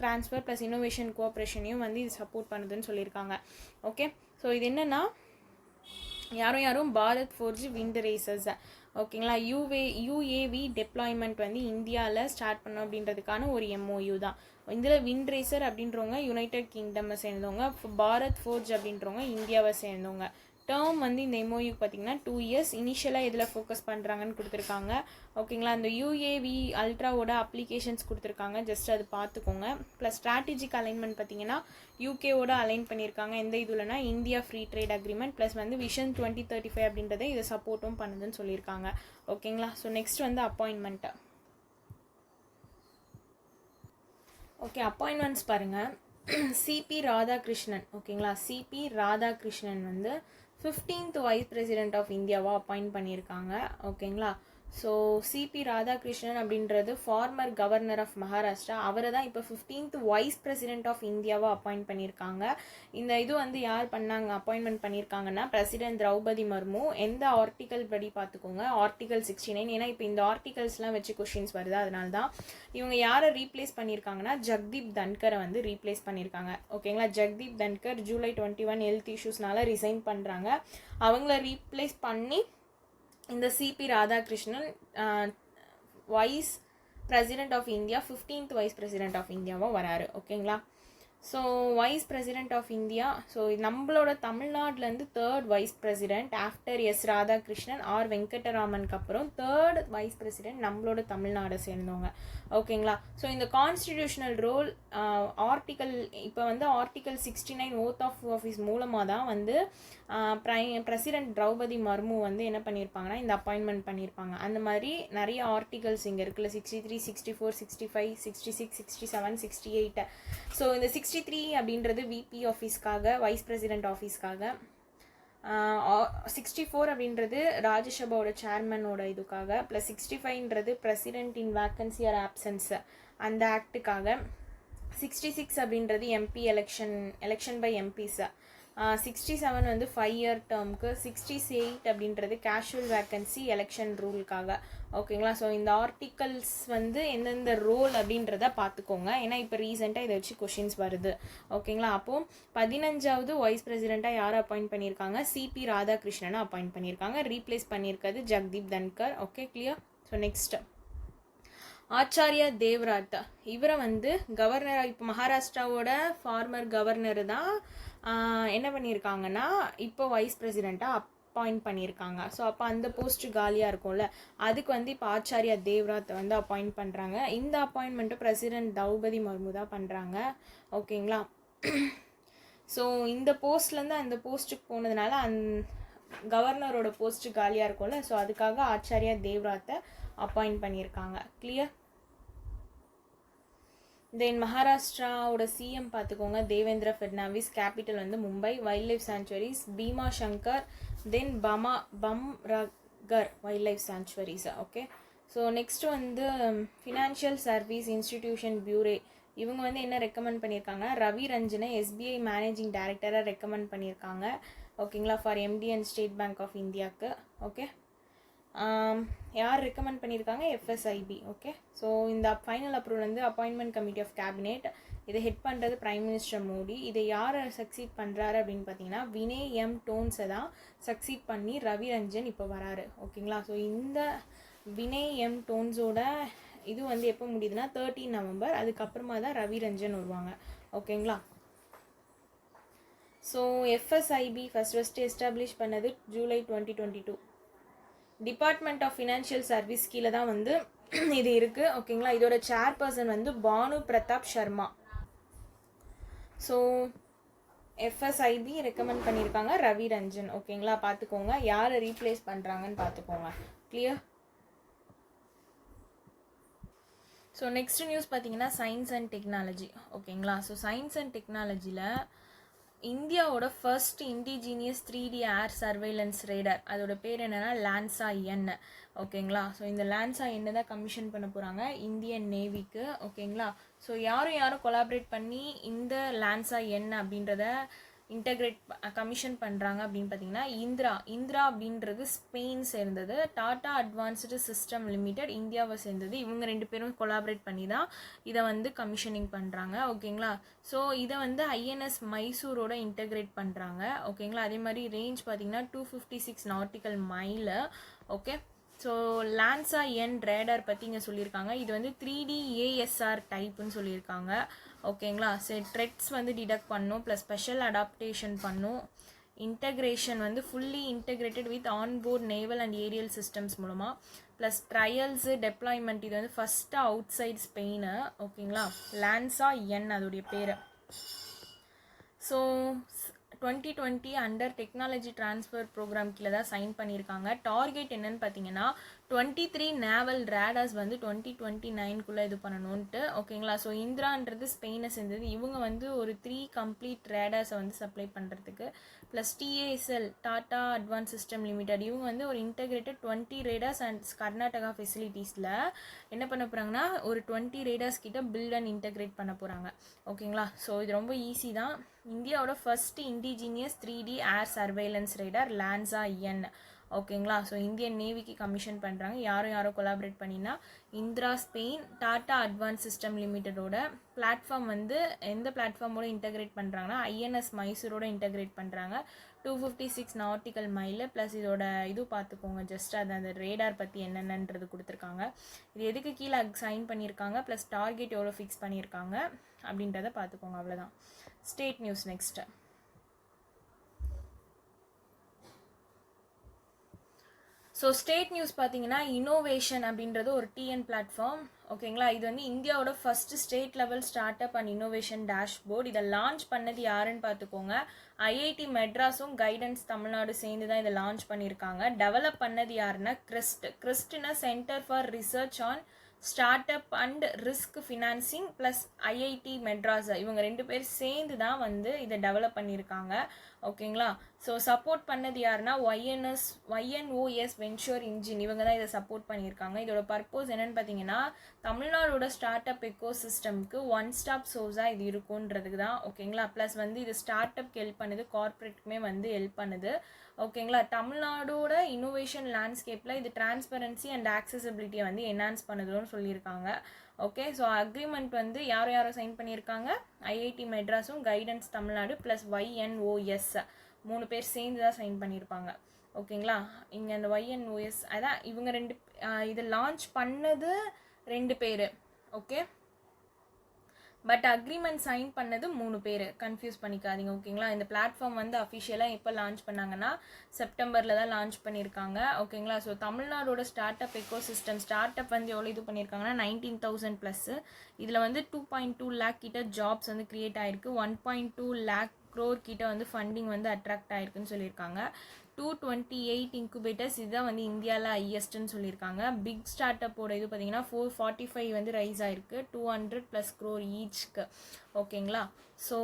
ட்ரான்ஸ்ஃபர் ப்ளஸ் இன்னோவேஷன் கோஆப்ரேஷனையும் வந்து இது சப்போர்ட் பண்ணுதுன்னு சொல்லியிருக்காங்க. ஓகே. ஸோ இது என்னென்னா யாரும் பாரத் ஃபோர்ஜ் விண்ட் ரேசர்ஸ். ஓகேங்களா. UAV டெப்ளாய்மெண்ட் வந்து இந்தியாவில் ஸ்டார்ட் பண்ணோம் அப்படின்றதுக்கான ஒரு MOU தான். இதில் விண்ட் ரேசர் அப்படின்றவங்க யுனைடெட் கிங்டம்மை சேர்ந்தவங்க, பாரத் ஃபோர்ஜ் அப்படின்றவங்க இந்தியாவை சேர்ந்தவங்க. டேர்ம் வந்து இந்த MOU பார்த்திங்கன்னா 2 இயர்ஸ். இனிஷியலாக இதில் ஃபோக்கஸ் பண்ணுறாங்கன்னு கொடுத்துருக்காங்க. ஓகேங்களா. அந்த UAV அல்ட்ராவோட அப்ளிகேஷன்ஸ் கொடுத்துருக்காங்க, ஜஸ்ட் அது பார்த்துக்கோங்க. ப்ளஸ் ஸ்ட்ராட்டஜிக் அலைன்மெண்ட் பார்த்திங்கன்னா UKவோட அலைன் பண்ணியிருக்காங்க. எந்த இதுலனா India free trade agreement plus வந்து விஷன் 2035 அப்படின்றத இதை சப்போர்ட்டும் பண்ணுதுன்னு சொல்லியிருக்காங்க. ஓகேங்களா. ஸோ நெக்ஸ்ட் வந்து அப்பாயின்மெண்ட்டு. ஓகே. அப்பாயின்மெண்ட்ஸ் பாருங்கள். CP ராதாகிருஷ்ணன். ஓகேங்களா. CP ராதாகிருஷ்ணன் வந்து 15th வைஸ் பிரசிடென்ட் ஆஃப் இந்தியாவாக அப்பாயிண்ட் பண்ணியிருக்காங்க. ஓகேங்களா. ஸோ சிபி ராதாகிருஷ்ணன் அப்படின்றது ஃபார்மர் கவர்னர் ஆஃப் மகாராஷ்டிரா. அவரை தான் இப்போ 15th வைஸ் பிரசிடென்ட் ஆஃப் இந்தியாவை அப்பாயிண்ட் பண்ணியிருக்காங்க. இந்த இது வந்து யார் அப்பாயின்மெண்ட் பண்ணியிருக்காங்கன்னா பிரசிடென்ட் திரௌபதி மர்மு. எந்த ஆர்டிக்கல் படி பார்த்துக்கோங்க, ஆர்டிகல் 69. ஏன்னா இப்போ இந்த ஆர்டிகல்ஸ்லாம் வச்சு கொஷின்ஸ் வருது, அதனால தான். இவங்க யாரை ரீப்ளேஸ் பண்ணியிருக்காங்கன்னா ஜக்தீப் தன்கரை வந்து ரீப்ளேஸ் பண்ணியிருக்காங்க. ஓகேங்களா, ஜக்தீப் தன்கர் ஜூலை 21 ஹெல்த் இஷ்யூஸ்னால ரிசைன் பண்ணுறாங்க. அவங்கள ரீப்ளேஸ் பண்ணி இந்த CP Radhakrishnan vice president of India 15th vice president of இந்தியாவும் வராரு. ஓகேங்களா, so vice president of India, so நம்மளோட தமிழ்நாட்டிலேருந்து 3rd vice president after S Radhakrishnan R வெங்கடராமனுக்கு அப்புறம் 3rd வைஸ் பிரசிடென்ட் நம்மளோட தமிழ்நாடை சேர்ந்தவங்க. ஓகேங்களா, ஸோ இந்த கான்ஸ்டிடியூஷனல் ரோல் ஆர்டிக்கல் இப்போ வந்து ஆர்டிக்கல் 69 ஓத் ஆஃப் ஆஃபீஸ் மூலமாக தான் வந்து பிரசிடென்ட் திரௌபதி மர்மு வந்து என்ன பண்ணியிருப்பாங்கன்னா இந்த அப்பாயின்மெண்ட் பண்ணியிருப்பாங்க. அந்த மாதிரி நிறைய ஆர்டிகல்ஸ் இங்கே இருக்குல்ல, 63, 64, 65, 66, 67, 68. ஸோ இந்த 63 அப்படின்றது விபி ஆஃபீஸ்க்காக, வைஸ் பிரசிடென்ட் ஆஃபீஸ்க்காக. 64 அப்படின்றது ராஜ்யசபாவோட சேர்மனோட இதுக்காக, ப்ளஸ் 65ன்றது president in vacancy or absence அந்த ஆக்டுக்காக. 66 அப்படின்றது எம்பி எலெக்ஷன் பை எம்பிஸ். 67 வந்து 5 year டேர்முக்கு. 68 அப்படின்றது கேஷுவல் வேக்கன்சி எலெக்ஷன் ரூலுக்காக. ஓகேங்களா, ஸோ இந்த ஆர்டிகல்ஸ் வந்து எந்தெந்த ரோல் அப்படின்றத பார்த்துக்கோங்க. ஏன்னா இப்போ ரீசெண்டாக இதை வச்சு கொஷின்ஸ் வருது. ஓகேங்களா, அப்போது 15th வைஸ் பிரசிடெண்ட்டாக யாரை அப்பாயிண்ட் பண்ணியிருக்காங்க? சிபி ராதாகிருஷ்ணனை அப்பாயிண்ட் பண்ணியிருக்காங்க. ரீப்ளேஸ் பண்ணியிருக்கிறது Jagdeep Dhankhar. Okay, clear. So next Acharya Devvrat. இவரை வந்து கவர்னராக, இப்போ மகாராஷ்டிராவோட ஃபார்மர் கவர்னர் தான் என்ன பண்ணியிருக்காங்கன்னா இப்போ வைஸ் பிரசிடெண்ட்டாக அப்பாயிண்ட் பண்ணியிருக்காங்க. ஸோ அப்போ அந்த போஸ்ட் காலியாக இருக்கும்ல, அதுக்கு வந்து இப்போ ஆச்சாரியா தேவ்ராத்தை வந்து அப்பாயிண்ட் பண்ணுறாங்க. இந்த அப்பாயின்மெண்ட்டு பிரசிடென்ட் திரௌபதி மர்மு தான் பண்ணுறாங்க. ஓகேங்களா, ஸோ இந்த போஸ்ட்லேருந்து அந்த போஸ்ட்டுக்கு போனதுனால கவர்னரோட போஸ்ட் காலியாக இருக்கும்ல, ஸோ அதுக்காக ஆச்சாரியா தேவ்ராத்தை அப்பாயிண்ட் பண்ணியிருக்காங்க. கிளியர். தென் மகாராஷ்டிராவோட சிஎம் பார்த்துக்கோங்க, தேவேந்திர ஃபட்னாவிஸ். கேபிட்டல் வந்து Mumbai. Wildlife sanctuaries Bhima Shankar, then Bhamragarh wildlife sanctuaries. Okay, so next வந்து ஃபினான்ஷியல் சர்வீஸ் இன்ஸ்டிடியூஷன் பியூரே. இவங்க வந்து என்ன ரெக்கமெண்ட் பண்ணியிருக்காங்க? ரவி ரஞ்சனை எஸ்பிஐ மேனேஜிங் டைரக்டராக ரெக்கமெண்ட் பண்ணியிருக்காங்க. ஓகேங்களா, for MD and state bank of இந்தியாவுக்கு. ஓகே, யார் ரெக்கமெண்ட் பண்ணியிருக்காங்க? எஃப்எஸ்ஐபி. ஓகே, ஸோ இந்த ஃபைனல் அப்ரூவல் வந்து அப்பாயின்மெண்ட் கமிட்டி ஆஃப் கேபினெட். இதை ஹெட் பண்ணுறது பிரைம் மினிஸ்டர் மோடி. இதை யார் சக்சீட் பண்ணுறாரு அப்படின்னு பார்த்தீங்கன்னா வினய் எம் டோன்ஸை தான் சக்சீட் பண்ணி ரவி ரஞ்சன் இப்போ வராரு. ஓகேங்களா, ஸோ இந்த வினய் எம் டோன்ஸோட இது வந்து எப்போ முடியுதுன்னா 13 நவம்பர். அதுக்கப்புறமா தான் ரவி ரஞ்சன் வருவாங்க. ஓகேங்களா, ஸோ எஃப்எஸ்ஐபி ஃபஸ்ட்டு எஸ்டாப்ளிஷ் பண்ணது July 2022. Department of financial service கீழே தான் வந்து இது இருக்குது. ஓகேங்களா, இதோட சேர்பர்சன் வந்து Bhanu Pratap Sharma. So FSIB recommend பண்ணியிருக்காங்க ரவி ரஞ்சன். ஓகேங்களா, பார்த்துக்கோங்க யாரை ரீப்ளேஸ் பண்ணுறாங்கன்னு பார்த்துக்கோங்க. கிளியர். ஸோ நெக்ஸ்ட் நியூஸ் பார்த்தீங்கன்னா சயின்ஸ் அண்ட் டெக்னாலஜி. ஓகேங்களா, ஸோ சயின்ஸ் அண்ட் டெக்னாலஜியில் இந்தியாவோட first indigenous 3D air surveillance radar, அதோட பேர் என்னென்னா லான்சா என். ஓகேங்களா, ஸோ இந்த லான்சா என்ன தான் கமிஷன் பண்ண போகிறாங்க இந்தியன் நேவிக்கு. ஓகேங்களா, ஸோ யாரும் கொலாபரேட் பண்ணி இந்த லான்சா என் அப்படின்றத இன்டகிரேட் கமிஷன் பண்ணுறாங்க அப்படின்னு பார்த்தீங்கன்னா இந்திரா அப்படின்றது ஸ்பெயின் சேர்ந்தது. டாடா அட்வான்ஸ்டு சிஸ்டம் லிமிடெட் இந்தியாவை சேர்ந்தது. இவங்க 2 பேரும் கொலாபரேட் பண்ணி தான் இதை வந்து கமிஷனிங் பண்ணுறாங்க. ஓகேங்களா, ஸோ இதை வந்து ஐஎன்எஸ் மைசூரோட இன்டகிரேட் பண்ணுறாங்க. ஓகேங்களா, அதே மாதிரி ரேஞ்ச் பார்த்தீங்கன்னா 256 nautical mile. Okay, so Lanza N radar பற்றி இங்கே சொல்லியிருக்காங்க. இது வந்து 3D ASR டைப்புன்னு சொல்லியிருக்காங்க. ஓகேங்களா, சரி த்ரெட்ஸ் வந்து டிடெக்ட் பண்ணும், ப்ளஸ் ஸ்பெஷல் அடாப்டேஷன் பண்ணும். இன்டகிரேஷன் வந்து fully integrated with onboard naval and aerial systems மூலமாக, ப்ளஸ் ட்ரையல்ஸு டெப்ளாய்மெண்ட். இது வந்து ஃபஸ்ட்டு அவுட் சைட் ஸ்பெயின். ஓகேங்களா, லான்சா என் அதோடைய பேர். So 2020 under technology transfer program கீழே தான் சைன் பண்ணியிருக்காங்க. டார்கெட் என்னன்னு பார்த்தீங்கன்னா 23 நேவல் ரேடார்ஸ் வந்து 2029 இது பண்ணணும்ன்ட்டு. ஓகேங்களா. ஸோ இந்திரான்றது ஸ்பெயினை சேர்ந்தது. இவங்க வந்து ஒரு 3 கம்ப்ளீட் ரேடார்ஸை வந்து சப்ளை பண்ணுறதுக்கு, plus TASL tata advance system limited இவங்க வந்து ஒரு இன்டெகிரேட்டட் 20 ரேடார்ஸ் அண்ட் கர்நாடகா ஃபெசிலிட்டிஸில் என்ன பண்ண போகிறாங்கன்னா ஒரு 20 ரேடார்ஸ் கிட்ட பில்ட் அண்ட் இன்டெகிரேட் பண்ண போகிறாங்க. ஓகேங்களா. ஸோ இது ரொம்ப ஈஸி தான். இந்தியாவோட first indigenous 3D air surveillance radar Lanza N. ஓகேங்களா. ஸோ இந்தியன் நேவிக்கு கமிஷன் பண்ணுறாங்க. யாரோ கொலாபரேட் பண்ணினா Indra Spain Tata advance system லிமிட்டடோட பிளாட்ஃபார்ம் வந்து எந்த பிளாட்ஃபார்மோட இன்டெகிரேட் பண்ணுறாங்கன்னா INS மைசூரோட இன்டெகிரேட் பண்ணுறாங்க. 256 நாட்டிக்கல் மைல் ப்ளஸ் இதோட இது பார்த்துக்கோங்க. ஜஸ்ட் அது அந்த ரேடார் பற்றி என்னென்னன்றது கொடுத்துருக்காங்க. இது எதுக்கு கீழே சைன் பண்ணியிருக்காங்க, ப்ளஸ் டார்கெட் எவ்வளோ ஃபிக்ஸ் பண்ணியிருக்காங்க அப்படின்றத பார்த்துக்கோங்க. அவ்வளோதான். State news next. So state news பார்த்தீங்கன்னா இன்னோவேஷன் அப்படின்றது ஒரு TN பிளாட்ஃபார்ம். ஓகேங்களா. இது வந்து இந்தியாவோட first state level start up and innovation dashboard. இதை லான்ச் பண்ணது யாருன்னு பார்த்துக்கோங்க. IIT மெட்ராஸும் கைடன்ஸ் தமிழ்நாடு சேர்ந்து தான் இதை லான்ச் பண்ணியிருக்காங்க. டெவலப் பண்ணது யாருன்னா கிறிஸ்ட்னா centre for research on startup and risk financing plus IIT Madras இவங்க 2 பேர் சேர்ந்து தான் வந்து இதை டெவலப் பண்ணியிருக்காங்க. ஓகேங்களா. ஸோ சப்போர்ட் பண்ணது யாருன்னா YNOS வென்ச்சர் இன்ஜின் இவங்க தான் இதை சப்போர்ட் பண்ணியிருக்காங்க. இதோட பர்பஸ் என்னன்னு பார்த்தீங்கன்னா தமிழ்நாடோட ஸ்டார்ட் அப் எக்கோ சிஸ்டம்க்கு ஒன் ஸ்டாப் சோர்ஸாக இது இருக்குன்றதுக்கு தான். ஓகேங்களா. ப்ளஸ் வந்து இது ஸ்டார்ட் அப்க்கு ஹெல்ப் பண்ணுது, கார்பரேட்டுக்குமே வந்து ஹெல்ப் பண்ணுது. ஓகேங்களா. தமிழ்நாடோட இன்னோவேஷன் லேண்ட்ஸ்கேப்பில் இது டிரான்ஸ்பரன்சி அண்ட் ஆக்சசிபிலிட்டியை வந்து என்ஹான்ஸ் பண்ணுதுன்னு சொல்லியிருக்காங்க. ஓகே. ஸோ அக்ரிமெண்ட் வந்து யாரோ சைன் பண்ணியிருக்காங்க. IIT மெட்ராஸும் கைடன்ஸ் தமிழ்நாடு ப்ளஸ் YNOS 3 பேர் சேர்ந்து தான் சைன் பண்ணியிருப்பாங்க. ஓகேங்களா. இங்கே அந்த YNOS அதான் இவங்க 2 இதை லான்ச் பண்ணது 2 பேர். ஓகே. பட் அக்ரிமெண்ட் சைன் பண்ணது 3 பேர். கன்ஃபியூஸ் பண்ணிக்காதீங்க. ஓகேங்களா. இந்த பிளாட்ஃபார்ம் வந்து அஃபிஷியலாக எப்போ லான்ச் பண்ணாங்கன்னா செப்டம்பரில் தான் லான்ச் பண்ணியிருக்காங்க. ஓகேங்களா. ஸோ தமிழ்நாடோட startup ecosystem startup வந்து எவ்வளோ இது பண்ணியிருக்காங்கன்னா 19,000 ப்ளஸ். இதில் வந்து 2.2 லேக் கிட்ட ஜாப்ஸ் வந்து க்ரியேட் ஆகிருக்கு. 1.2 லேக் க்ரோர் கிட்ட வந்து ஃபண்டிங் வந்து அட்ராக்ட் ஆகிருக்குன்னு சொல்லியிருக்காங்க. 228 இன்குபேட்டர்ஸ் இதுதான் வந்து இந்தியாவில் ஹையஸ்ட்னு சொல்லியிருக்காங்க. பிக் ஸ்டார்ட் அப்போட இது பார்த்தீங்கன்னா 445 வந்து ரைஸ் ஆகிருக்கு. 200+ க்ரோர் ஈச்க்கு. ஓகேங்களா. ஸோ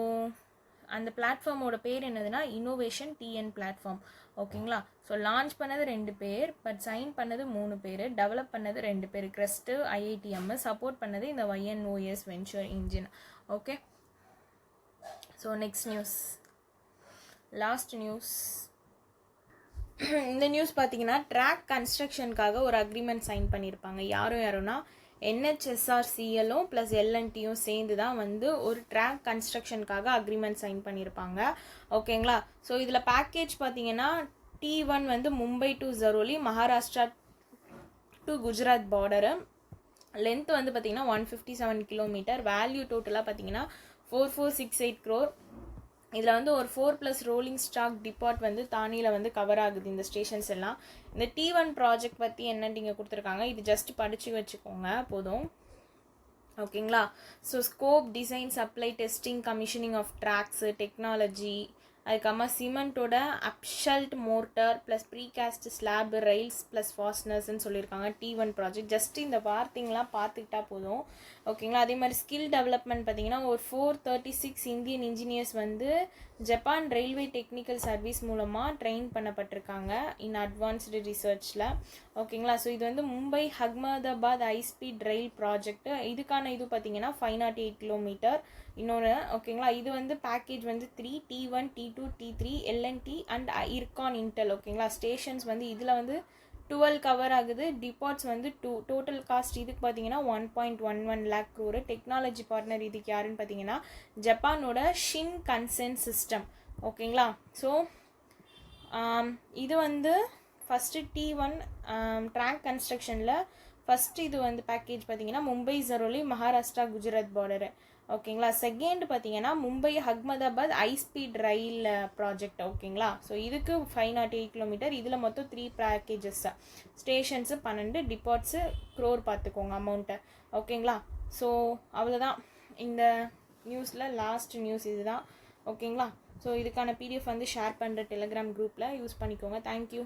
அந்த பிளாட்ஃபார்மோட பேர் என்னதுன்னா இன்னோவேஷன் TN பிளாட்ஃபார்ம். ஓகேங்களா. ஸோ லான்ச் பண்ணது 2 பேர், பட் சைன் பண்ணது 3 பேர், டெவலப் பண்ணது 2 பேர். கிரஸ்ட்டு IITM சப்போர்ட் பண்ணது இந்த YNOS venture engine. Okay. So next news, last news. இந்த நியூஸ் பார்த்தீங்கன்னா ட்ராக் கன்ஸ்ட்ரக்ஷனுக்காக ஒரு அக்ரிமெண்ட் சைன் பண்ணியிருப்பாங்க. யாருன்னா NHSRCLம் ப்ளஸ் L&Tயும் சேர்ந்து தான் வந்து ஒரு ட்ராக் கன்ஸ்ட்ரக்ஷனுக்காக அக்ரிமெண்ட் சைன் பண்ணியிருப்பாங்க. ஓகேங்களா. ஸோ இதில் பேக்கேஜ் பார்த்தீங்கன்னா T1 வந்து Mumbai to Zaroli, Maharashtra to Gujarat border. Length வந்து பார்த்தீங்கன்னா 157 கிலோமீட்டர். வேல்யூ டோட்டலாக பார்த்தீங்கன்னா 4468 crore. இதில் வந்து ஒரு 4+ ரோலிங் ஸ்டாக் டிபார்ட் வந்து தானியில் வந்து கவர் ஆகுது இந்த ஸ்டேஷன்ஸ் எல்லாம். இந்த T1 ப்ராஜெக்ட் பற்றி என்னன்னு இங்கே கொடுத்துருக்காங்க. இது ஜஸ்ட் படித்து வச்சுக்கோங்க போதும். ஓகேங்களா. So scope, design, supply, testing, commissioning of tracks, technology, அதுக்கப்புறமா சிமெண்ட்டோட asphalt mortar plus precast slab, rails plus ஃபாஸ்ட்னர்ஸ்ன்னு சொல்லியிருக்காங்க. T1 ப்ராஜெக்ட் ஜஸ்ட் இந்த வார்த்தைங்களாம் பார்த்துக்கிட்டா போதும். ஓகேங்களா. அதே மாதிரி ஸ்கில் டெவலப்மெண்ட் பார்த்தீங்கன்னா ஒரு 436 இந்தியன் இன்ஜினியர்ஸ் வந்து ஜப்பான் ரயில்வே டெக்னிக்கல் சர்வீஸ் மூலமாக ட்ரெயின் பண்ணப்பட்டிருக்காங்க இன் அட்வான்ஸ்டு ரிசர்ச்சில். ஓகேங்களா. ஸோ இது வந்து மும்பை அகமதாபாத் ஹைஸ்பீட் ரயில் ப்ராஜெக்ட். இதுக்கான இது பார்த்தீங்கன்னா 508 கிலோமீட்டர். இன்னொன்று ஓகேங்களா. இது வந்து பேக்கேஜ் வந்து 3 T1, T2, T3, L&T and IRCON Intel. ஓகேங்களா. ஸ்டேஷன்ஸ் வந்து இதில் வந்து 12 கவர் ஆகுது. டிபார்ட்ஸ் வந்து 2. டோட்டல் காஸ்ட் இதுக்கு பார்த்தீங்கன்னா 1.11 lakh crore. டெக்னாலஜி பார்ட்னர் இதுக்கு யாருன்னு பார்த்தீங்கன்னா ஜப்பானோட ஷின் கன்சென் சிஸ்டம். ஓகேங்களா. ஸோ இது வந்து ஃபஸ்ட்டு T1 ட்ராக் கன்ஸ்ட்ரக்ஷனில் ஃபஸ்ட்டு இது வந்து பேக்கேஜ் பார்த்தீங்கன்னா மும்பை ஜரோலி, மகாராஷ்டிரா குஜராத் பார்டரு. ஓகேங்களா. செகண்ட் பார்த்தீங்கன்னா மும்பை அகமதாபாத் ஹைஸ்பீட் ரயில் ப்ராஜெக்ட். ஓகேங்களா. ஸோ இதுக்கு 508 கிலோமீட்டர். இதில் மொத்தம் 3 பேக்கேஜஸ். ஸ்டேஷன்ஸு 12, டிபார்ட்ஸு crore பார்த்துக்கோங்க அமௌண்ட்டை. ஓகேங்களா. ஸோ அவ்வளோதான் இந்த நியூஸில் லாஸ்ட் நியூஸ் இதுதான். ஓகேங்களா. ஸோ இதுக்கான PDF வந்து ஷேர் பண்ணுற டெலிகிராம் குரூப்பில் யூஸ் பண்ணிக்கோங்க. தேங்க்யூ.